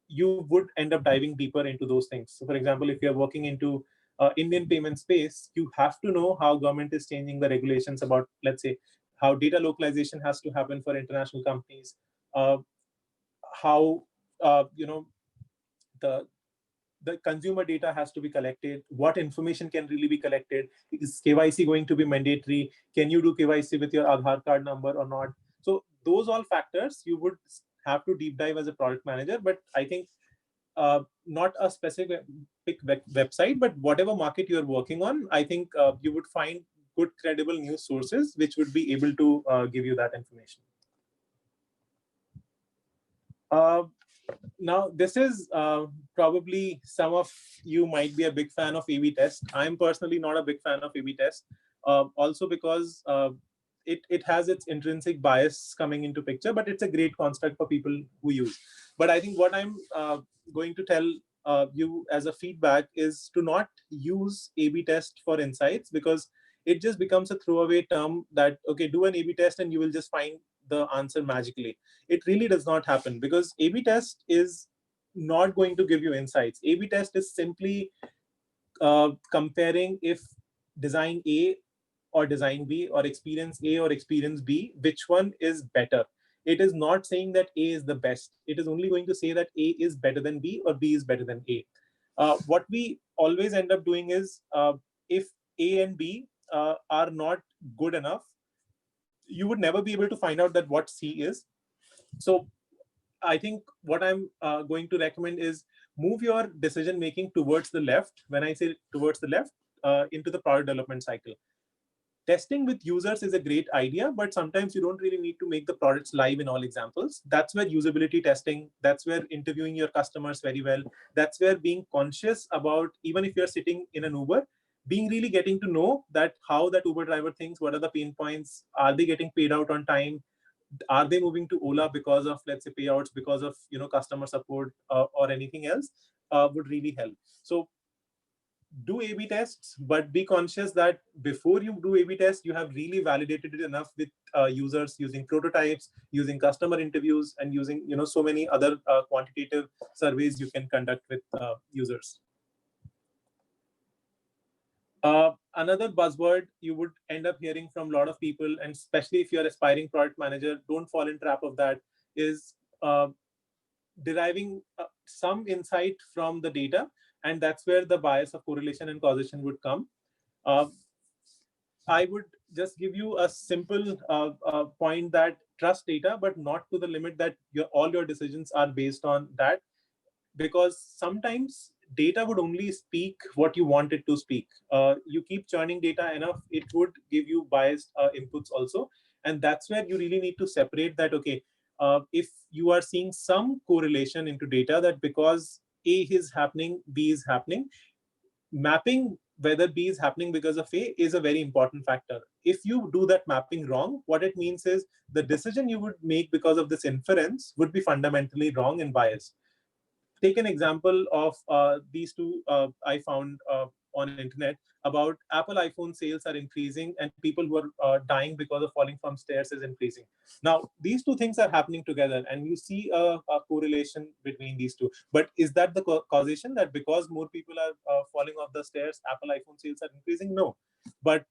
you would end up diving deeper into those things. So, for example, if you're working into Indian payment space, you have to know how government is changing the regulations about, let's say, how data localization has to happen for international companies, how the consumer data has to be collected, what information can really be collected, is KYC going to be mandatory, can you do KYC with your Aadhaar card number or not? So those all factors you would have to deep dive as a product manager. But I think not a specific website, but whatever market you're working on, I think you would find good credible news sources which would be able to give you that information. Now, this is probably some of you might be a big fan of A/B test. I'm personally not a big fan of A/B test, also because it has its intrinsic bias coming into picture, but it's a great construct for people who use. But I think what I'm going to tell you as a feedback is to not use A/B test for insights, because it just becomes a throwaway term that, okay, do an A/B test and you will just find the answer magically. It really does not happen, because A/B test is not going to give you insights. A/B test is simply comparing if design A or design B or experience A or experience B, which one is better. It is not saying that A is the best. It is only going to say that A is better than B or B is better than A. What we always end up doing is, if A and B are not good enough, you would never be able to find out that what C is. So I think what I'm going to recommend is move your decision making towards the left. When I say towards the left, into the product development cycle. Testing with users is a great idea, but sometimes you don't really need to make the products live in all examples. That's where usability testing, that's where interviewing your customers very well, that's where being conscious about, even if you're sitting in an Uber, being really getting to know that how that Uber driver thinks, what are the pain points, are they getting paid out on time, are they moving to Ola because of, let's say, payouts, because of customer support or anything else, would really help. So do A/B tests, but be conscious that before you do A/B tests, you have really validated it enough with users, using prototypes, using customer interviews, and using so many other quantitative surveys you can conduct with users. Another buzzword you would end up hearing from a lot of people, and especially if you're aspiring product manager, don't fall in trap of that, is deriving some insight from the data. And that's where the bias of correlation and causation would come. I would just give you a simple point that trust data, but not to the limit that all your decisions are based on that, because sometimes data would only speak what you want it to speak. You keep churning data enough, it would give you biased inputs also. And that's where you really need to separate that, okay, if you are seeing some correlation into data that because A is happening, B is happening, mapping whether B is happening because of A is a very important factor. If you do that mapping wrong, what it means is the decision you would make because of this inference would be fundamentally wrong and biased. Take an example of these two I found on internet about Apple iPhone sales are increasing and people who are dying because of falling from stairs is increasing. Now, these two things are happening together and you see a correlation between these two. But is that the causation that because more people are falling off the stairs, Apple iPhone sales are increasing? No. But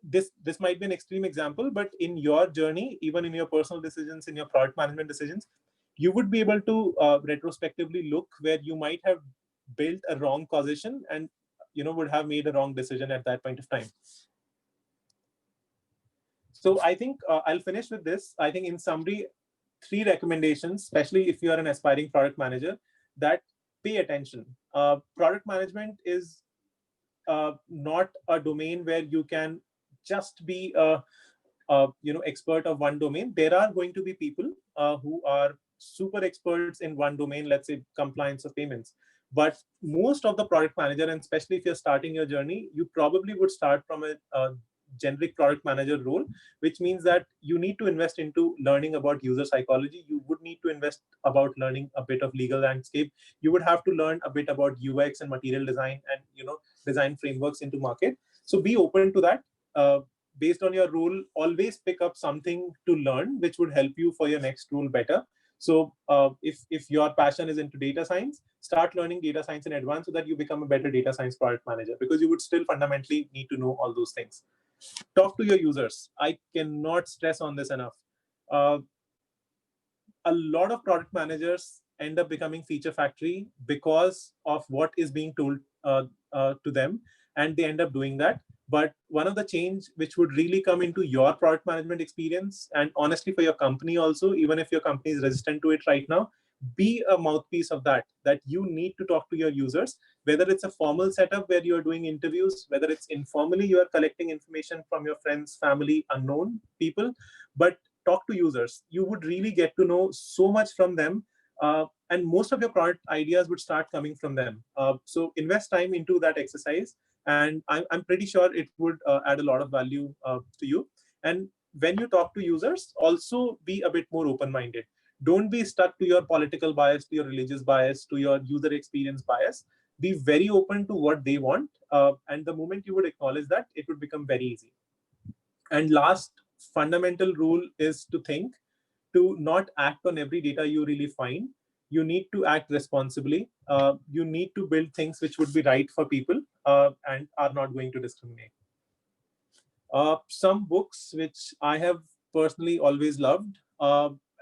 this might be an extreme example, but in your journey, even in your personal decisions, in your product management decisions, you would be able to retrospectively look where you might have built a wrong causation and would have made a wrong decision at that point of time. So I think I'll finish with this. I think in summary, 3 recommendations, especially if you are an aspiring product manager, that pay attention. Product management is not a domain where you can just be a expert of one domain. There are going to be people who are super experts in one domain, let's say compliance or payments. But most of the product manager, and especially if you're starting your journey, you probably would start from a generic product manager role, which means that you need to invest into learning about user psychology. You would need to invest about learning a bit of legal landscape. You would have to learn a bit about UX and material design and design frameworks into market. So be open to that. Based on your role, always pick up something to learn, which would help you for your next role better. So if your passion is into data science, start learning data science in advance so that you become a better data science product manager, because you would still fundamentally need to know all those things. Talk to your users. I cannot stress on this enough. A lot of product managers end up becoming feature factory because of what is being told to them, and they end up doing that. But one of the change which would really come into your product management experience, and honestly for your company also, even if your company is resistant to it right now, be a mouthpiece of that you need to talk to your users, whether it's a formal setup where you're doing interviews, whether it's informally you are collecting information from your friends, family, unknown people, but talk to users. You would really get to know so much from them. And most of your product ideas would start coming from them. So invest time into that exercise, and I'm pretty sure it would add a lot of value to you. And when you talk to users, also be a bit more open-minded. Don't be stuck to your political bias, to your religious bias, to your user experience bias. Be very open to what they want. And the moment you would acknowledge that, it would become very easy. And last fundamental rule is to not act on every data you really find. You need to act responsibly. You need to build things which would be right for people and are not going to discriminate. Some books which I have personally always loved,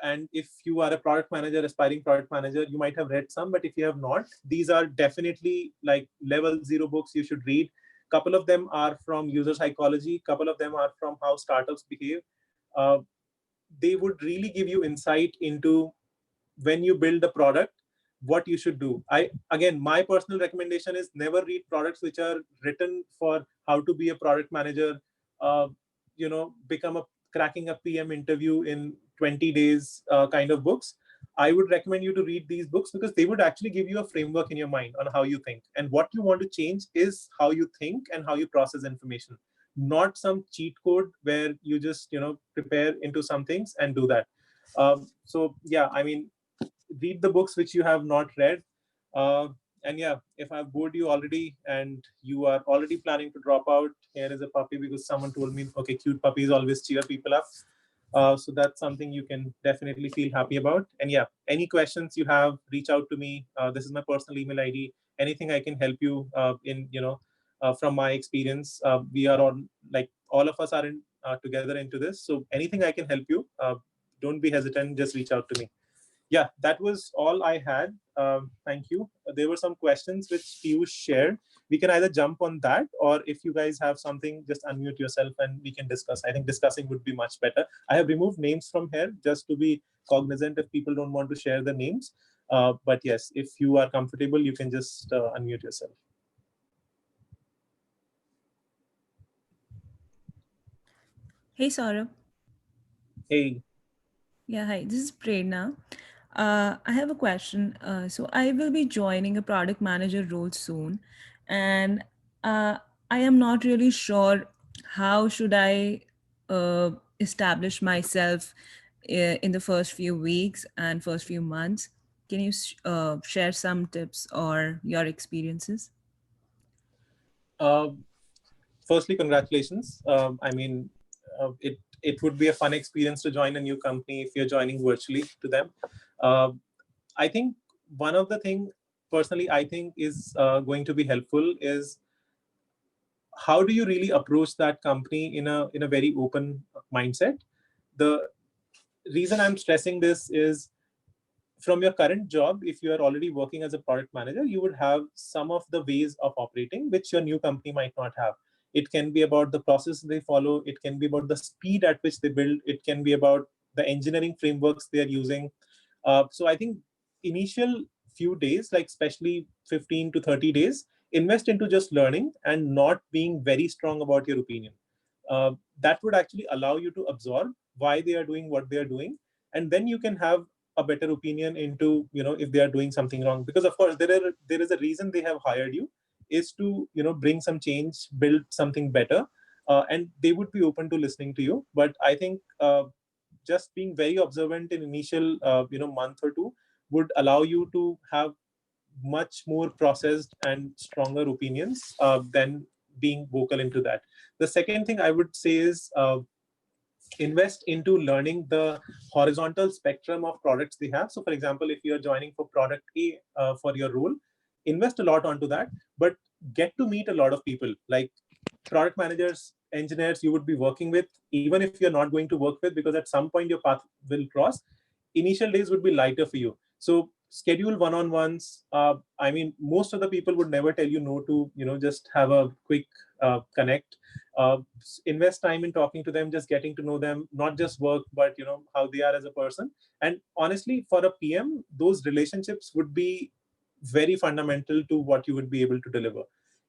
and if you are a product manager, aspiring product manager, you might have read some, but if you have not, these are definitely like level 0 books you should read. Couple of them are from user psychology, couple of them are from how startups behave. They would really give you insight into when you build a product, what you should do. Again, my personal recommendation is never read products which are written for how to be a product manager, become a cracking a PM interview in 20 days kind of books. I would recommend you to read these books because they would actually give you a framework in your mind on how you think. And what you want to change is how you think and how you process information, not some cheat code where you just, prepare into some things and do that. So yeah, I mean, read the books which you have not read. And yeah, if I've bored you already and you are already planning to drop out, here is a puppy because someone told me, okay, cute puppies always cheer people up. So that's something you can definitely feel happy about. And yeah, any questions you have, reach out to me. This is my personal email ID. Anything I can help you in, from my experience. We are on, like, all of us are in together into this. So anything I can help you, don't be hesitant, just reach out to me. Yeah, that was all I had. Thank you. There were some questions which Piyush shared. We can either jump on that, or if you guys have something, just unmute yourself and we can discuss. I think discussing would be much better. I have removed names from here just to be cognizant if people don't want to share the names. But yes, if you are comfortable, you can just unmute yourself. Hey, Saurabh. Hey. Yeah, hi. This is Prerna. I have a question. So I will be joining a product manager role soon, and I am not really sure how should I establish myself in the first few weeks and first few months. Can you share some tips or your experiences? Firstly, congratulations. I mean, it would be a fun experience to join a new company if you're joining virtually to them. I think one of the thing personally I think is going to be helpful is how do you really approach that company in a very open mindset. The reason I'm stressing this is from your current job, if you are already working as a product manager, you would have some of the ways of operating which your new company might not have. It can be about the process they follow. It can be about the speed at which they build. It can be about the engineering frameworks they are using. So I think initial few days, like especially 15 to 30 days, invest into just learning and not being very strong about your opinion. That would actually allow you to absorb why they are doing what they are doing, and then you can have a better opinion into, if they are doing something wrong. Because of course there is a reason they have hired you, is to bring some change, build something better, and they would be open to listening to you. But I think just being very observant in initial month or two would allow you to have much more processed and stronger opinions than being vocal into that. The second thing I would say is invest into learning the horizontal spectrum of products they have. So for example, if you're joining for product A for your role, invest a lot onto that, but get to meet a lot of people, like product managers, engineers you would be working with, even if you're not going to work with, because at some point your path will cross. Initial days would be lighter for you. So schedule one-on-ones. I mean, most of the people would never tell you no to, just have a quick connect. Invest time in talking to them, just getting to know them, not just work, but how they are as a person. And honestly, for a PM, those relationships would be very fundamental to what you would be able to deliver.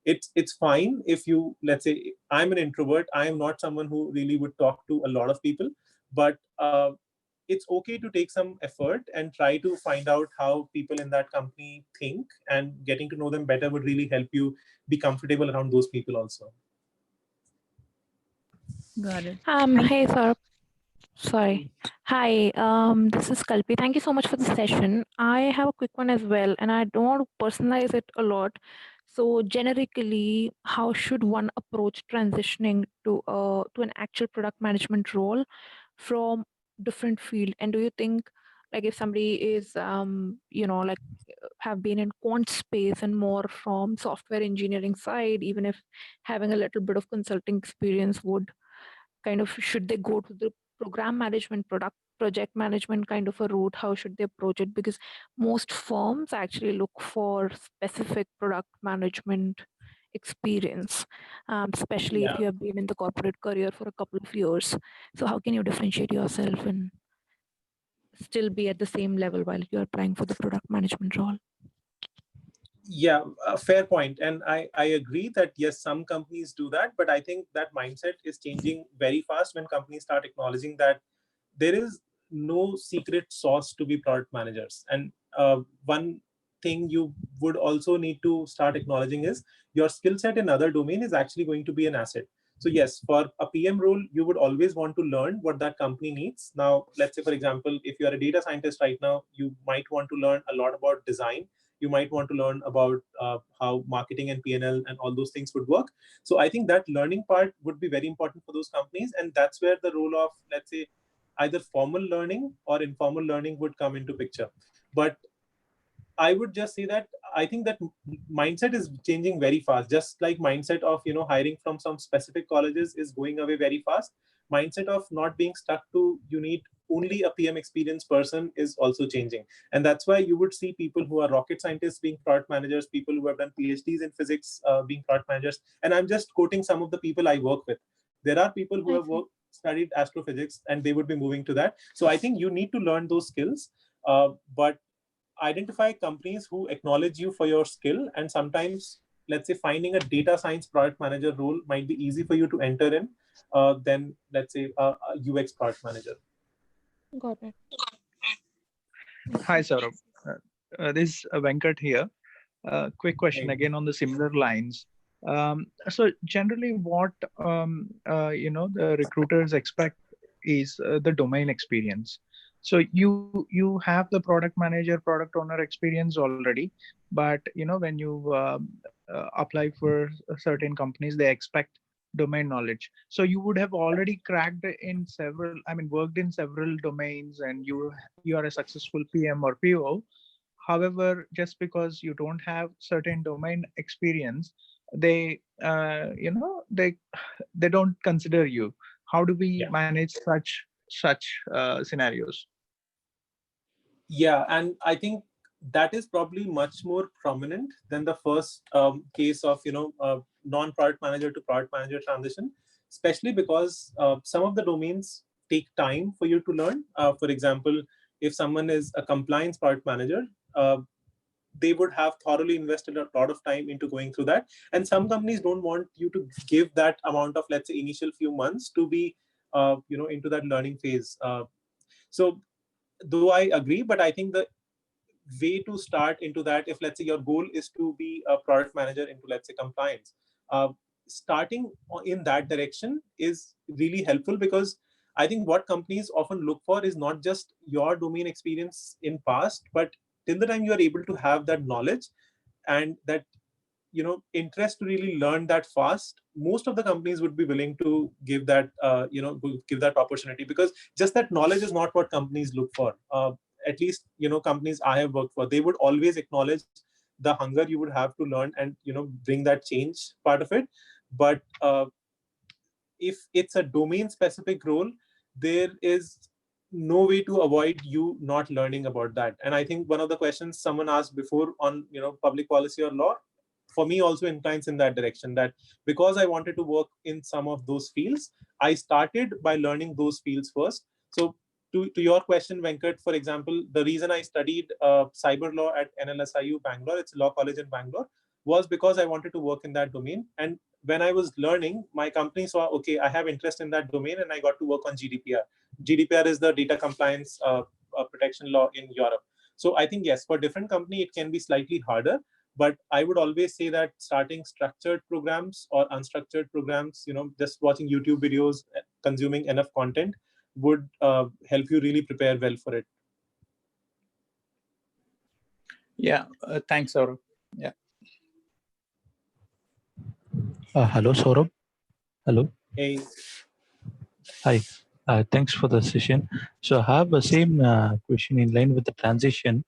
It's fine if you, let's say, I'm an introvert, I am not someone who really would talk to a lot of people, but it's okay to take some effort and try to find out how people in that company think, and getting to know them better would really help you be comfortable around those people also. Got it. Hey, Saurabh. Sorry. Hi, this is Kalpi. Thank you so much for the session. I have a quick one as well, and I don't want to personalize it a lot. So, generically, how should one approach transitioning to an actual product management role from different field? And do you think, like, if somebody is, like, have been in quant space and more from software engineering side, even if having a little bit of consulting experience would kind of, should they go to the program management, project management kind of a route? How should they approach it? Because most firms actually look for specific product management experience, especially if you have been in the corporate career for a couple of years. So how can you differentiate yourself and still be at the same level while you're applying for the product management role? Yeah, a fair point. And I agree that yes, some companies do that, but I think that mindset is changing very fast when companies start acknowledging that there is no secret sauce to be product managers. And one thing you would also need to start acknowledging is your skill set in other domain is actually going to be an asset. So yes, for a PM role, you would always want to learn what that company needs. Now, let's say, for example, if you are a data scientist right now, you might want to learn a lot about design. You might want to learn about how marketing and P&L and all those things would work. So I think that learning part would be very important for those companies. And that's where the role of, let's say, either formal learning or informal learning would come into picture. But I would just say that I think that mindset is changing very fast. Just like mindset of hiring from some specific colleges is going away very fast. Mindset of not being stuck to you need only a PM experienced person is also changing. And that's why you would see people who are rocket scientists being product managers, people who have done PhDs in physics being product managers. And I'm just quoting some of the people I work with. There are people who have studied astrophysics and they would be moving to that. So I think you need to learn those skills, but identify companies who acknowledge you for your skill. And sometimes, let's say, finding a data science product manager role might be easy for you to enter in than, let's say, a UX product manager. Got it. Hi, Saurabh. This is Venkat here. Quick question again on the similar lines. So generally what the recruiters expect is the domain experience. So you have the product manager, product owner experience already, but when you apply for certain companies, they expect domain knowledge. So you would have already cracked in several, worked in several domains, and you are a successful PM or PO. However, just because you don't have certain domain experience, they they don't consider you. How do we manage such scenarios? Yeah, and I think that is probably much more prominent than the first case of non-product manager to product manager transition, especially because some of the domains take time for you to learn. For example, if someone is a compliance product manager, they would have thoroughly invested a lot of time into going through that. And some companies don't want you to give that amount of, let's say, initial few months to be into that learning phase. So though I agree, but I think the way to start into that, if let's say your goal is to be a product manager into, let's say, compliance, uh, starting in that direction is really helpful, because I think what companies often look for is not just your domain experience in past, but till the time you are able to have that knowledge and that interest to really learn that fast, most of the companies would be willing to give that give that opportunity, because just that knowledge is not what companies look for. At least companies I have worked for, they would always acknowledge the hunger you would have to learn and bring that change part of it. But if it's a domain specific role, there is no way to avoid you not learning about that. And I think one of the questions someone asked before on public policy or law, for me also inclines in that direction, that because I wanted to work in some of those fields, I started by learning those fields first. So to your question, Venkat, for example, the reason I studied cyber law at NLSIU Bangalore, it's a law college in Bangalore, was because I wanted to work in that domain. And when I was learning, my company saw, okay, I have interest in that domain, and I got to work on GDPR. GDPR is the data compliance protection law in Europe. So I think, yes, for different company, it can be slightly harder, but I would always say that starting structured programs or unstructured programs, just watching YouTube videos, consuming enough content would help you really prepare well for it. Yeah, thanks, Saurabh. Yeah. Hello, Saurabh. Hello. Hey. Hi. Thanks for the session. So I have the same question in line with the transition.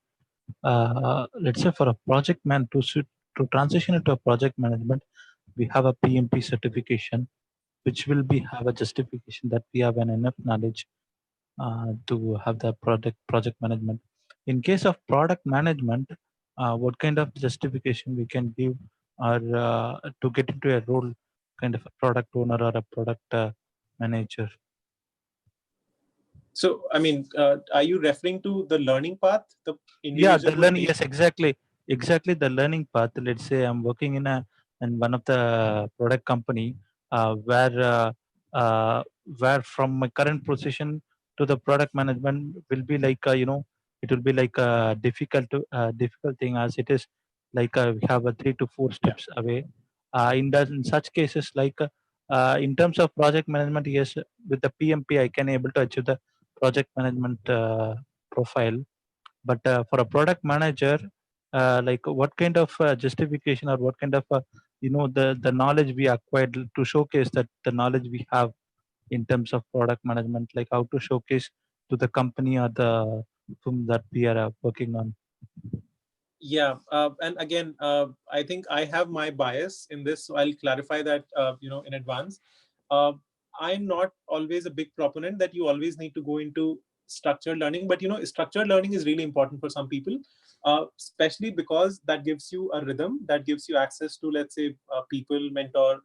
Let's say for a project man to transition into a project management, we have a PMP certification, which will have a justification that we have an enough knowledge to have the project management. In case of product management, what kind of justification we can give, or to get into a role, kind of a product owner or a product manager? So, I mean, are you referring to the learning path? The Yeah, individual the would learning. take? Yes, exactly the learning path. Let's say I'm working in one of the product company, uh, where uh, uh, where from my current position to the product management will be like it will be like a difficult thing, as it is like we have a 3 to 4 steps away. In such cases, like in terms of project management, yes, with the PMP I can able to achieve the project management profile. But for a product manager, like what kind of justification, or what kind of the knowledge we acquired to showcase that the knowledge we have in terms of product management, like how to showcase to the company or the firm that we are working on? Yeah, and again, I think I have my bias in this, so I'll clarify that in advance. Uh, I'm not always a big proponent that you always need to go into structured learning, but structured learning is really important for some people, especially because that gives you a rhythm, that gives you access to, let's say, people, mentor,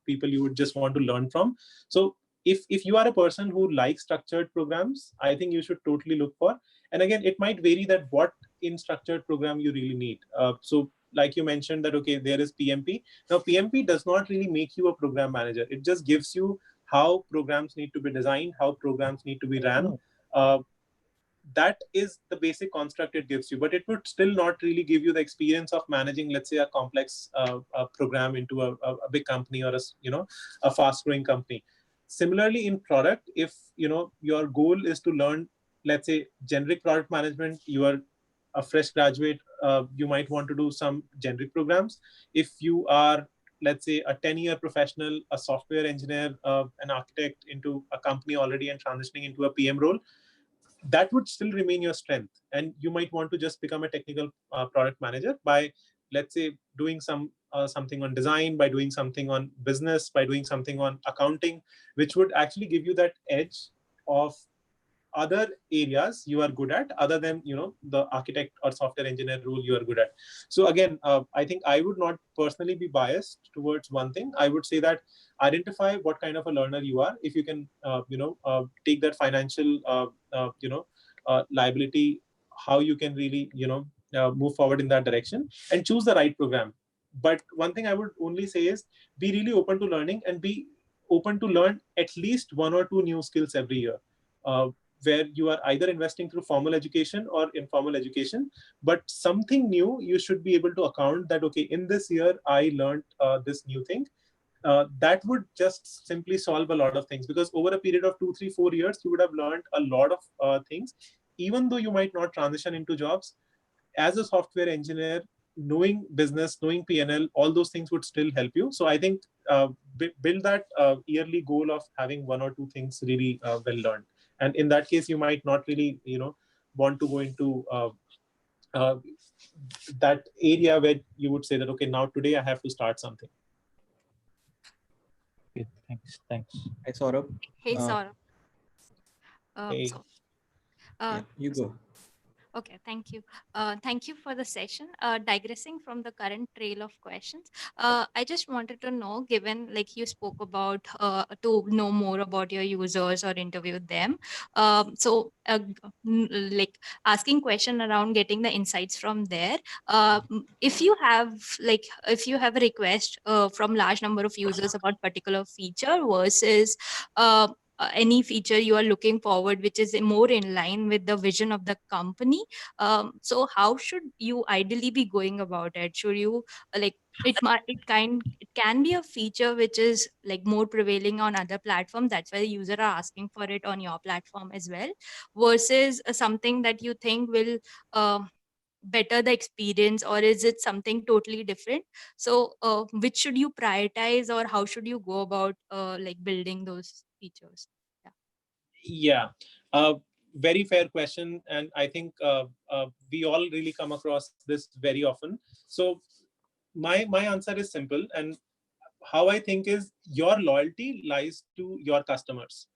people you would just want to learn from. So if you are a person who likes structured programs, I think you should totally look for. And again, it might vary that what in structured program you really need. So like you mentioned that, okay, there is PMP. Now, PMP does not really make you a program manager. It just gives you how programs need to be designed, how programs need to be ran. That is the basic construct it gives you, but it would still not really give you the experience of managing, let's say, a complex program into a big company, or a fast growing company. Similarly, in product, if your goal is to learn, let's say, generic product management, you are a fresh graduate, you might want to do some generic programs. If you are, let's say, a 10-year professional, a software engineer, an architect into a company already and transitioning into a PM role, that would still remain your strength. And you might want to just become a technical product manager by, let's say, doing something on design, by doing something on business, by doing something on accounting, which would actually give you that edge of other areas you are good at, other than the architect or software engineer role you are good at. So again, I think I would not personally be biased towards one thing. I would say that identify what kind of a learner you are. If you can take that financial liability, how you can really move forward in that direction, and choose the right program. But one thing I would only say is be really open to learning, and be open to learn at least 1 or 2 new skills every year, where you are either investing through formal education or informal education, but something new you should be able to account that, okay, in this year I learned this new thing. That would just simply solve a lot of things, because over a period of 2, 3, 4 years, you would have learned a lot of things. Even though you might not transition into jobs, as a software engineer, knowing business, knowing P&L, all those things would still help you. So I think build that yearly goal of having 1 or 2 things really well learned. And in that case, you might not really, want to go into uh, that area where you would say that, okay, now today I have to start something. Okay, thanks. Hi, Saurabh. Hey, Uh, Saurabh. Hey. Yeah, you go. Okay, thank you. Thank you for the session. Digressing from the current trail of questions, I just wanted to know, given like you spoke about to know more about your users or interview them. Like asking question around getting the insights from there. If you have a request from large number of users about particular feature versus any feature you are looking forward, which is more in line with the vision of the company. So how should you ideally be going about it? Should you it can be a feature which is like more prevailing on other platforms, that's why the user are asking for it on your platform as well, versus something that you think will better the experience, or is it something totally different? So which should you prioritize, or how should you go about like building those features? Yeah, very fair question, and I think we all really come across this very often. So my answer is simple, and how I think is your loyalty lies to your customers,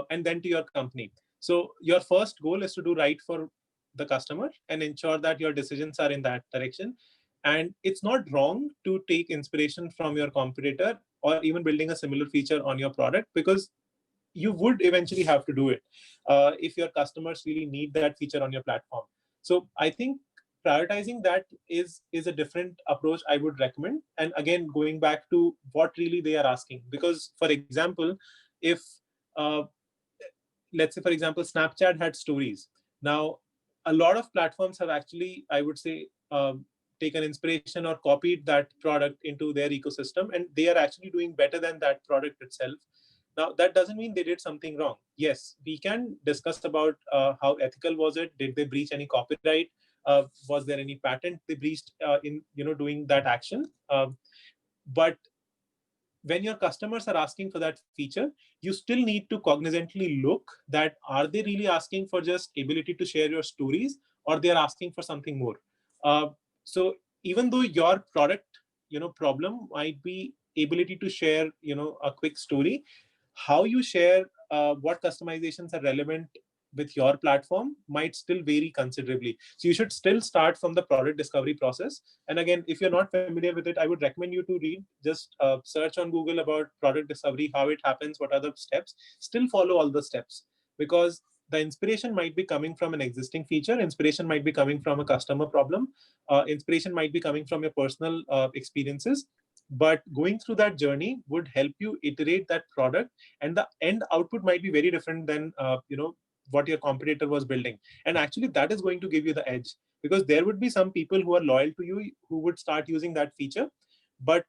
and then to your company. So your first goal is to do right for the customer and ensure that your decisions are in that direction. And it's not wrong to take inspiration from your competitor or even building a similar feature on your product, because you would eventually have to do it if your customers really need that feature on your platform. So I think prioritizing that is a different approach I would recommend. And again, going back to what really they are asking, because for example, if uh, let's say, for example, Snapchat had stories. Now, a lot of platforms have actually, I would say, taken inspiration or copied that product into their ecosystem, and they are actually doing better than that product itself. Now, that doesn't mean they did something wrong. Yes, we can discuss about how ethical was it. Did they breach any copyright? Was there any patent they breached in doing that action? But when your customers are asking for that feature, you still need to cognizantly look that are they really asking for just ability to share your stories, or they are asking for something more. So even though your product problem might be ability to share a quick story, how you share what customizations are relevant with your platform might still vary considerably. So you should still start from the product discovery process. And again, if you're not familiar with it, I would recommend you to read, just search on Google about product discovery, how it happens, what are the steps. Still follow all the steps, because the inspiration might be coming from an existing feature, inspiration might be coming from a customer problem, inspiration might be coming from your personal experiences. But going through that journey would help you iterate that product, and the end output might be very different than what your competitor was building. And actually that is going to give you the edge, because there would be some people who are loyal to you who would start using that feature. But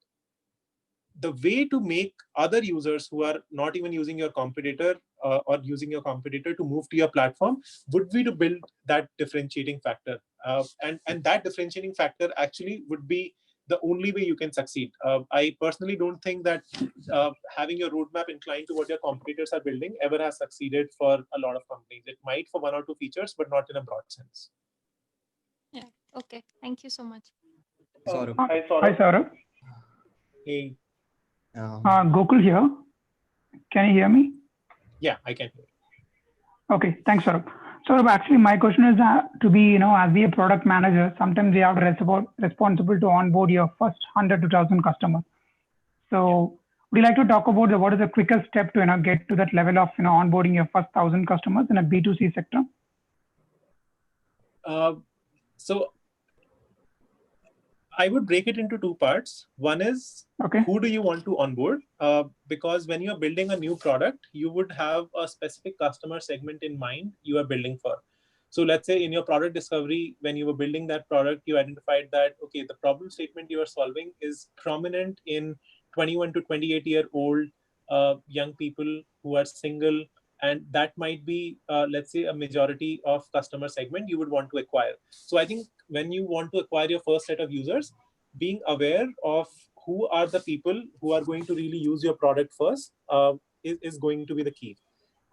the way to make other users who are not even using your competitor or using your competitor to move to your platform would be to build that differentiating factor. And that differentiating factor actually would be the only way you can succeed. I personally don't think that having your roadmap inclined to what your competitors are building ever has succeeded for a lot of companies. It might for 1 or 2 features, but not in a broad sense. Yeah. Okay. Thank you so much. Saurabh. Hi, Saurabh. Hey. Gokul here. Can you hear me? Yeah, I can hear. Okay, thanks, Saurabh. Saurabh, actually, my question is to be, as be a product manager, sometimes you have responsible to onboard your first 100 to 1,000 customers. So, would you like to talk about what is the quickest step to, get to that level of, onboarding your first 1,000 customers in a B2C sector? So I would break it into two parts. One is, who do you want to onboard? Because when you're building a new product, you would have a specific customer segment in mind you are building for. So let's say in your product discovery, when you were building that product, you identified that, okay, the problem statement you are solving is prominent in 21 to 28-year-old young people who are single, and that might be, let's say, a majority of customer segment you would want to acquire. So I think when you want to acquire your first set of users, being aware of who are the people who are going to really use your product first is going to be the key.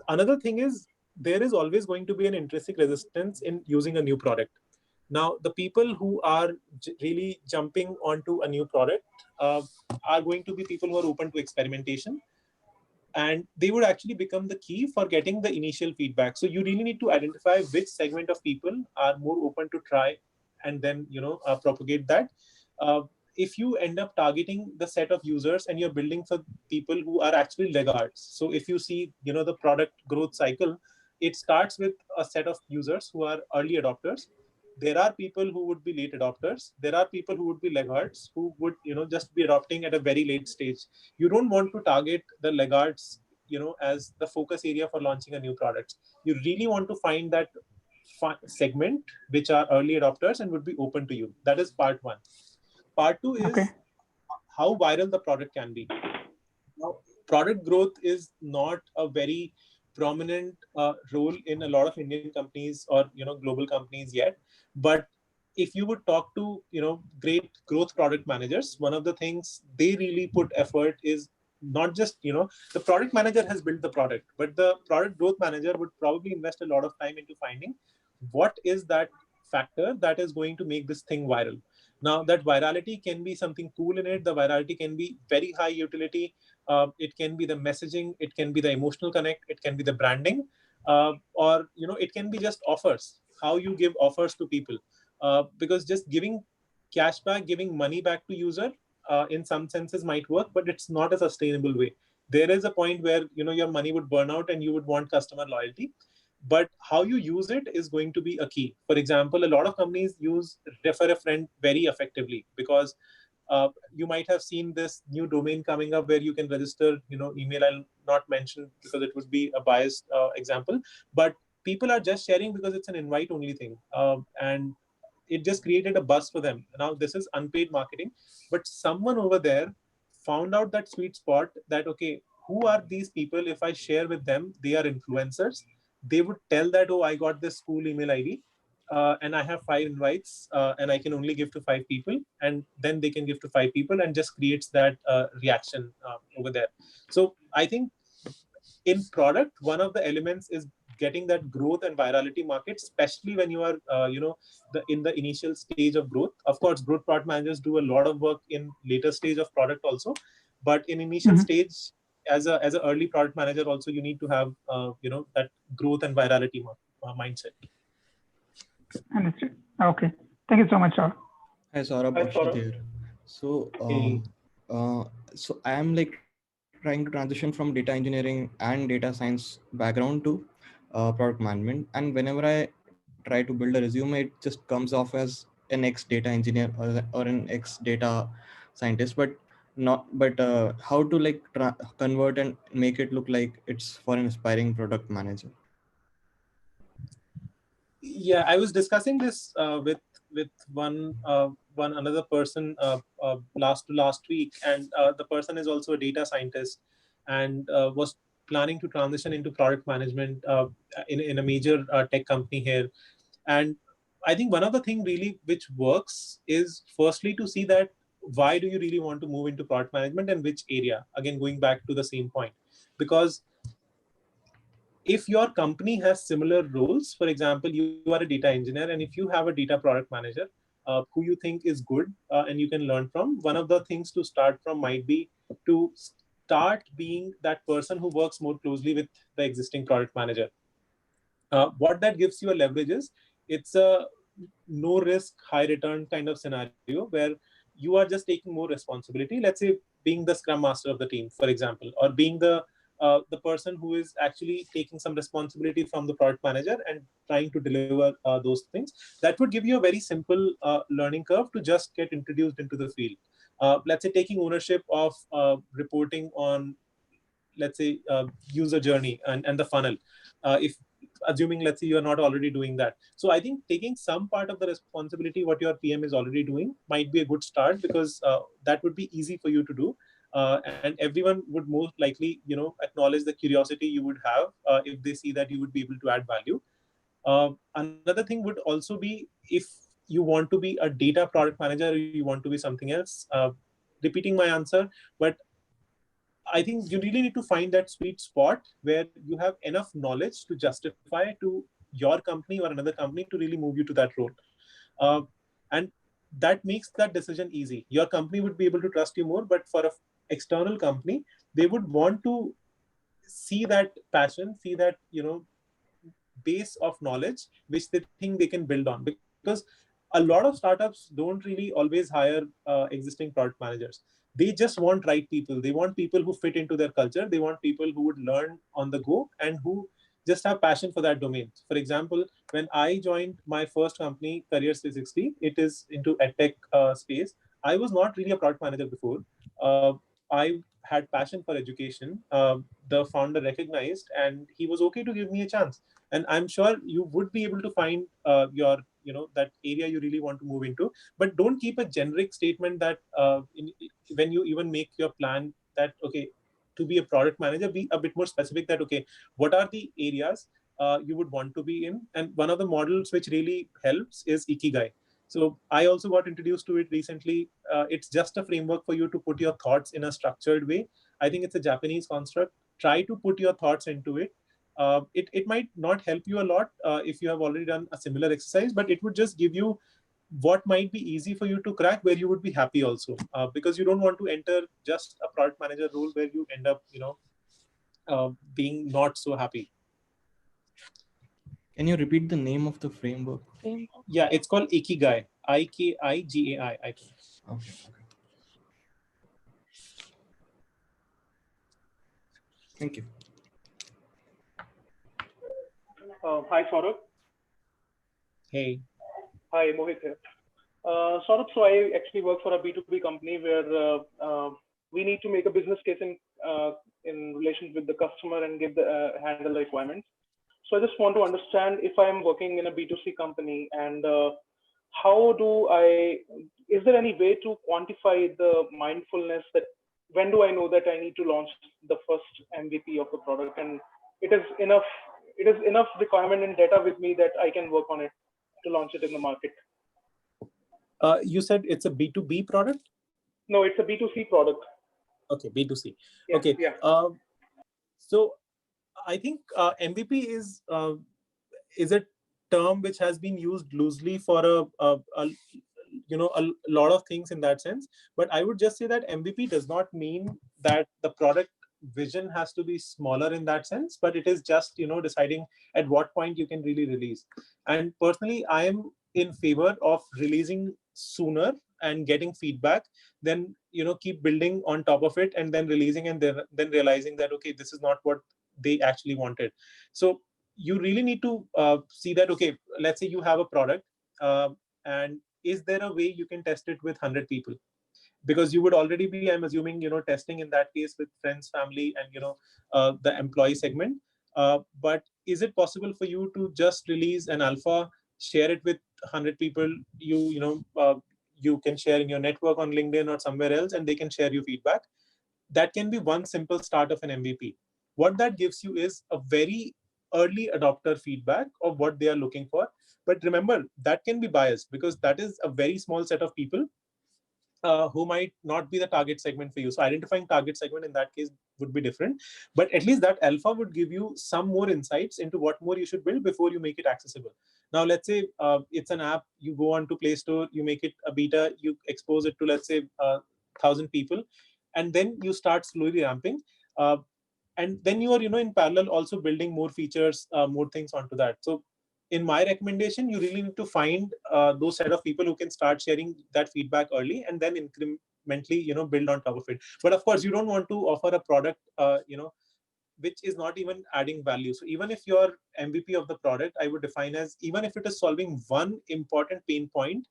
Another thing is, there is always going to be an intrinsic resistance in using a new product. Now, the people who are really jumping onto a new product are going to be people who are open to experimentation, and they would actually become the key for getting the initial feedback. So you really need to identify which segment of people are more open to try, and then propagate that. If you end up targeting the set of users and you're building for people who are actually laggards, so if you see the product growth cycle, it starts with a set of users who are early adopters. There are people who would be late adopters. There are people who would be laggards, who would just be adopting at a very late stage. You don't want to target the laggards as the focus area for launching a new product. You really want to find that segment which are early adopters and would be open to you. That is part one. Part two is how viral the product can be. Now, product growth is not a very prominent role in a lot of Indian companies or global companies yet. But if you would talk to great growth product managers, one of the things they really put effort is not just the product manager has built the product, but the product growth manager would probably invest a lot of time into finding what is that factor that is going to make this thing viral. Now, that virality can be something cool in it. The virality can be very high utility. It can be the messaging. It can be the emotional connect. It can be the branding, or it can be just offers. How you give offers to people, because just giving cashback, giving money back to user, in some senses might work, but it's not a sustainable way. There is a point where your money would burn out and you would want customer loyalty. But how you use it is going to be a key. For example, a lot of companies use refer a friend very effectively, because you might have seen this new domain coming up where you can register email. I'll not mention because it would be a biased example, but people are just sharing because it's an invite only thing, and it just created a buzz for them. Now, this is unpaid marketing, but someone over there found out that sweet spot that, okay, who are these people? If I share with them, they are influencers. They would tell that, oh, I got this cool email ID, and I have 5 invites, and I can only give to 5 people, and then they can give to 5 people, and just creates that reaction over there. So I think in product, one of the elements is getting that growth and virality market, especially when you are in the initial stage of growth. Of course, growth product managers do a lot of work in later stage of product also, but in initial stage, as a early product manager also, you need to have that growth and virality mindset. Understood. Okay. Thank you so much, sir. Hi, Saurabh, Akshay here. So, so I am like trying to transition from data engineering and data science background to product management. And whenever I try to build a resume, it just comes off as an ex-data engineer or an ex-data scientist, but not. But how to like convert and make it look like it's for an aspiring product manager? Yeah, I was discussing this with one another person last week, and the person is also a data scientist, and was planning to transition into product management in a major tech company here. And I think one of the things really which works is firstly to see that why do you really want to move into product management and which area. Again, going back to the same point, because if your company has similar roles, for example, you are a data engineer, and if you have a data product manager who you think is good and you can learn from, one of the things to start from might be to start being that person who works more closely with the existing product manager. What that gives you a leverage is, it's a no risk, high return kind of scenario where you are just taking more responsibility. Let's say being the scrum master of the team, for example, or being the person who is actually taking some responsibility from the product manager and trying to deliver those things. That would give you a very simple learning curve to just get introduced into the field. Let's say taking ownership of reporting on, let's say, user journey and the funnel. If assuming, let's say, you are not already doing that. So I think taking some part of the responsibility, what your PM is already doing, might be a good start, because that would be easy for you to do. And everyone would most likely, acknowledge the curiosity you would have if they see that you would be able to add value. Another thing would also be, if you want to be a data product manager or you want to be something else, repeating my answer, but I think you really need to find that sweet spot where you have enough knowledge to justify to your company or another company to really move you to that role. And that makes that decision easy. Your company would be able to trust you more, but for an external company, they would want to see that passion, see that, base of knowledge, which they think they can build on. Because a lot of startups don't really always hire existing product managers. They just want right people. They want people who fit into their culture. They want people who would learn on the go and who just have passion for that domain. For example, when I joined my first company, Careers 360, it is into edtech space. I was not really a product manager before. I had passion for education. The founder recognized, and he was okay to give me a chance. And I'm sure you would be able to find your, that area you really want to move into. But don't keep a generic statement that when you even make your plan, that okay, to be a product manager, be a bit more specific, that okay, what are the areas you would want to be in. And one of the models which really helps is Ikigai. So I also got introduced to it recently. It's just a framework for you to put your thoughts in a structured way. I think it's a Japanese construct. Try to put your thoughts into it. It might not help you a lot if you have already done a similar exercise, but it would just give you what might be easy for you to crack, where you would be happy also, because you don't want to enter just a product manager role where you end up, being not so happy. Can you repeat the name of the framework? Yeah, it's called Ikigai. Ikigai, I think. Okay. Thank you. Hi, Saurabh. Hey. Hi, Mohit here. Saurabh, so I actually work for a B2B company where we need to make a business case in relation with the customer and give the handle the requirements. So I just want to understand, if I'm working in a B2C company, and is there any way to quantify the mindfulness, that when do I know that I need to launch the first MVP of the product, and it is enough requirement and data with me that I can work on it to launch it in the market? You said it's a B2B product? No, it's a B2C product. Okay, B2C. Yeah, okay. Yeah. So I think MVP is a term which has been used loosely for a lot of things in that sense. But I would just say that MVP does not mean that the product vision has to be smaller in that sense, but it is just deciding at what point you can really release. And personally, I am in favor of releasing sooner and getting feedback, then keep building on top of it and then releasing, and then realizing that okay, this is not what they actually wanted. So you really need to see that okay, let's say you have a product, and is there a way you can test it with 100 people? Because you would already be, I'm assuming, testing in that case with friends, family, and the employee segment. But is it possible for you to just release an alpha, share it with 100 people? You can share in your network on LinkedIn or somewhere else, and they can share you feedback. That can be one simple start of an MVP. What that gives you is a very early adopter feedback of what they are looking for. But remember, that can be biased, because that is a very small set of people who might not be the target segment for you. So identifying target segment in that case would be different. But at least that alpha would give you some more insights into what more you should build before you make it accessible. Now, let's say it's an app, you go on to Play Store, you make it a beta, you expose it to, let's say, 1,000 people, and then you start slowly ramping. and then you are, in parallel also building more features, more things onto that. So in my recommendation, you really need to find those set of people who can start sharing that feedback early, and then incrementally, build on top of it. But of course, you don't want to offer a product, which is not even adding value. So even if you're MVP of the product, I would define as, even if it is solving one important pain point,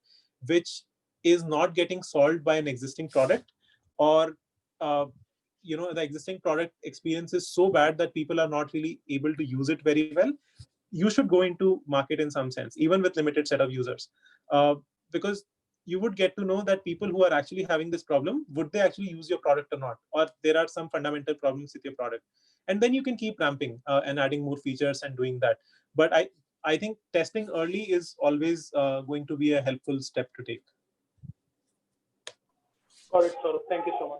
which is not getting solved by an existing product, or the existing product experience is so bad that people are not really able to use it very well, you should go into market in some sense, even with limited set of users, because you would get to know that people who are actually having this problem, would they actually use your product or not, or there are some fundamental problems with your product, and then you can keep ramping and adding more features and doing that. But I think testing early is always going to be a helpful step to take. Got it, Saurabh. Thank you so much.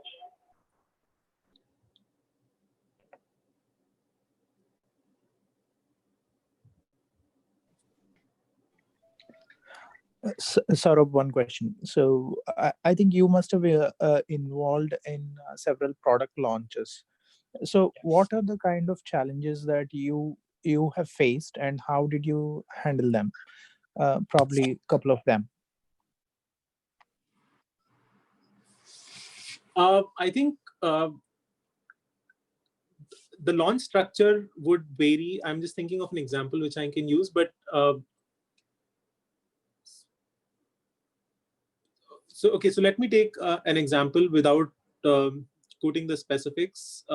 Saurabh, one question. So I think you must have involved in several product launches. So what are the kind of challenges that you have faced, and how did you handle them? Probably a couple of them. I think the launch structure would vary. I'm just thinking of an example which I can use, but so let me take an example without quoting the specifics.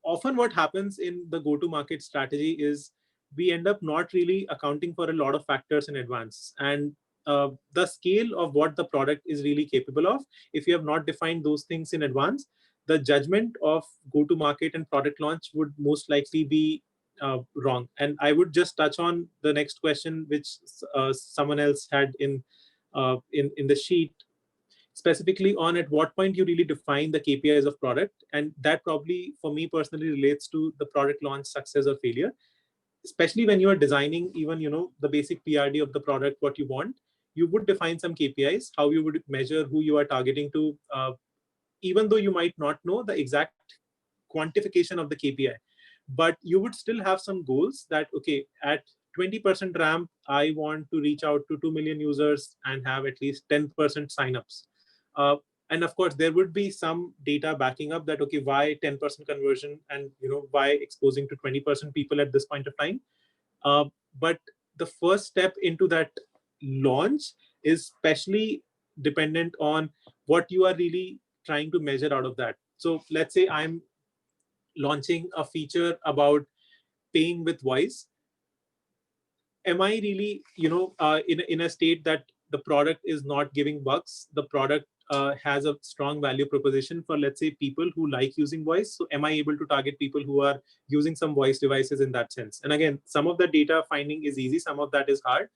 Often what happens in the go-to-market strategy is we end up not really accounting for a lot of factors in advance, and the scale of what the product is really capable of, if you have not defined those things in advance, the judgment of go-to-market and product launch would most likely be wrong. And I would just touch on the next question, which someone else had in the sheet, specifically on at what point you really define the KPIs of product. And that probably, for me personally, relates to the product launch success or failure, especially when you are designing even, the basic PRD of the product, what you want. You would define some KPIs, how you would measure who you are targeting to, even though you might not know the exact quantification of the KPI. But you would still have some goals that, okay, at 20% ramp, I want to reach out to 2 million users and have at least 10% signups. And of course, there would be some data backing up that, okay, why 10% conversion, and why exposing to 20% people at this point of time. But the first step into that launch is especially dependent on what you are really trying to measure out of that. So let's say I'm launching a feature about paying with voice. Am I really, in a state that the product is not giving bucks? The product has a strong value proposition for, let's say, people who like using voice. So am I able to target people who are using some voice devices in that sense? And again, some of the data finding is easy, some of that is hard.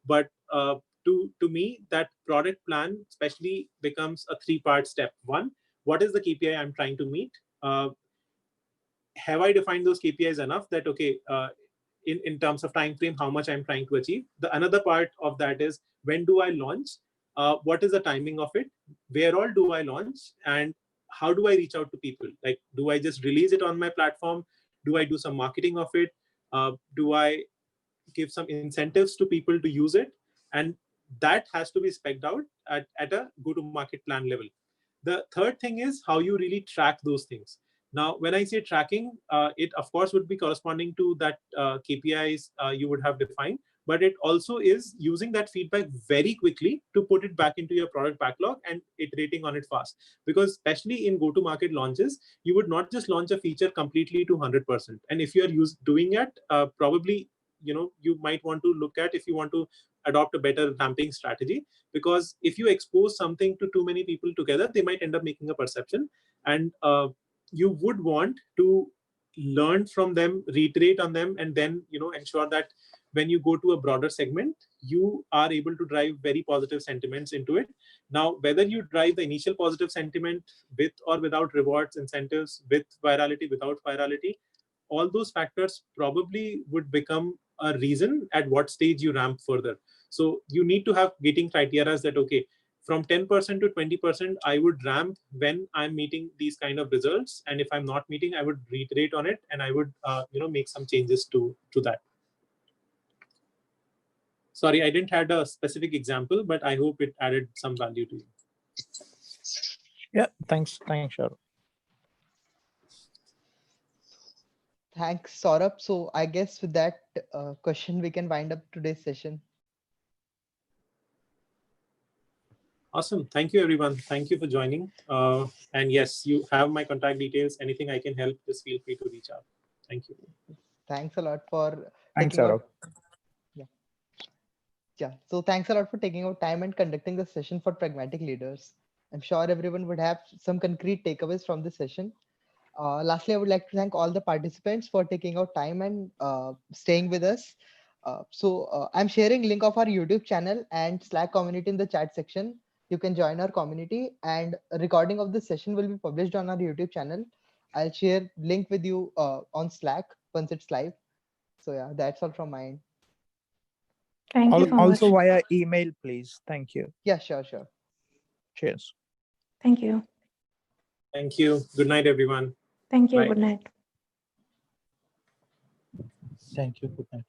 But to me, that product plan especially becomes a three-part step. One, what is the KPI I'm trying to meet? Have I defined those KPIs enough that, okay, in terms of time frame, how much I'm trying to achieve? The another part of that is, when do I launch? What is the timing of it? Where all do I launch? And how do I reach out to people? Like, do I just release it on my platform? Do I do some marketing of it? Do I give some incentives to people to use it? And that has to be spec'd out at a go-to-market plan level. The third thing is how you really track those things. Now, when I say tracking, it of course would be corresponding to that KPIs you would have defined, but it also is using that feedback very quickly to put it back into your product backlog and iterating on it fast. Because especially in go-to-market launches, you would not just launch a feature completely to 100%. And if you are doing it, probably you might want to look at if you want to adopt a better ramping strategy, because if you expose something to too many people together, they might end up making a perception, and you would want to learn from them, reiterate on them, and then ensure that when you go to a broader segment, you are able to drive very positive sentiments into it. Now, whether you drive the initial positive sentiment with or without rewards, incentives, with virality, without virality, all those factors probably would become a reason at what stage you ramp further. So you need to have gating criteria that, okay, from 10% to 20%, I would ramp when I'm meeting these kind of results. And if I'm not meeting, I would reiterate on it, and I would make some changes to that. Sorry, I didn't have a specific example, but I hope it added some value to you. Yeah, thanks, Saurabh. Thanks, Saurabh. So I guess with that question, we can wind up today's session. Awesome. Thank you, everyone. Thank you for joining. And yes, you have my contact details. Anything I can help, just feel free to reach out. Thank you. Thanks a lot for Thanks, taking Saurabh. Yeah. So thanks a lot for taking out time and conducting the session for Pragmatic Leaders. I'm sure everyone would have some concrete takeaways from this session. Lastly, I would like to thank all the participants for taking out time and staying with us. I'm sharing link of our YouTube channel and Slack community in the chat section. You can join our community, and a recording of this session will be published on our YouTube channel. I'll share link with you on Slack once it's live. So yeah, that's all from my end. Thank you so Also much. via email, please. Thank you. Yeah, sure. Cheers. Thank you. Thank you. Good night, everyone. Thank you. Bye. Good night. Thank you. Good night.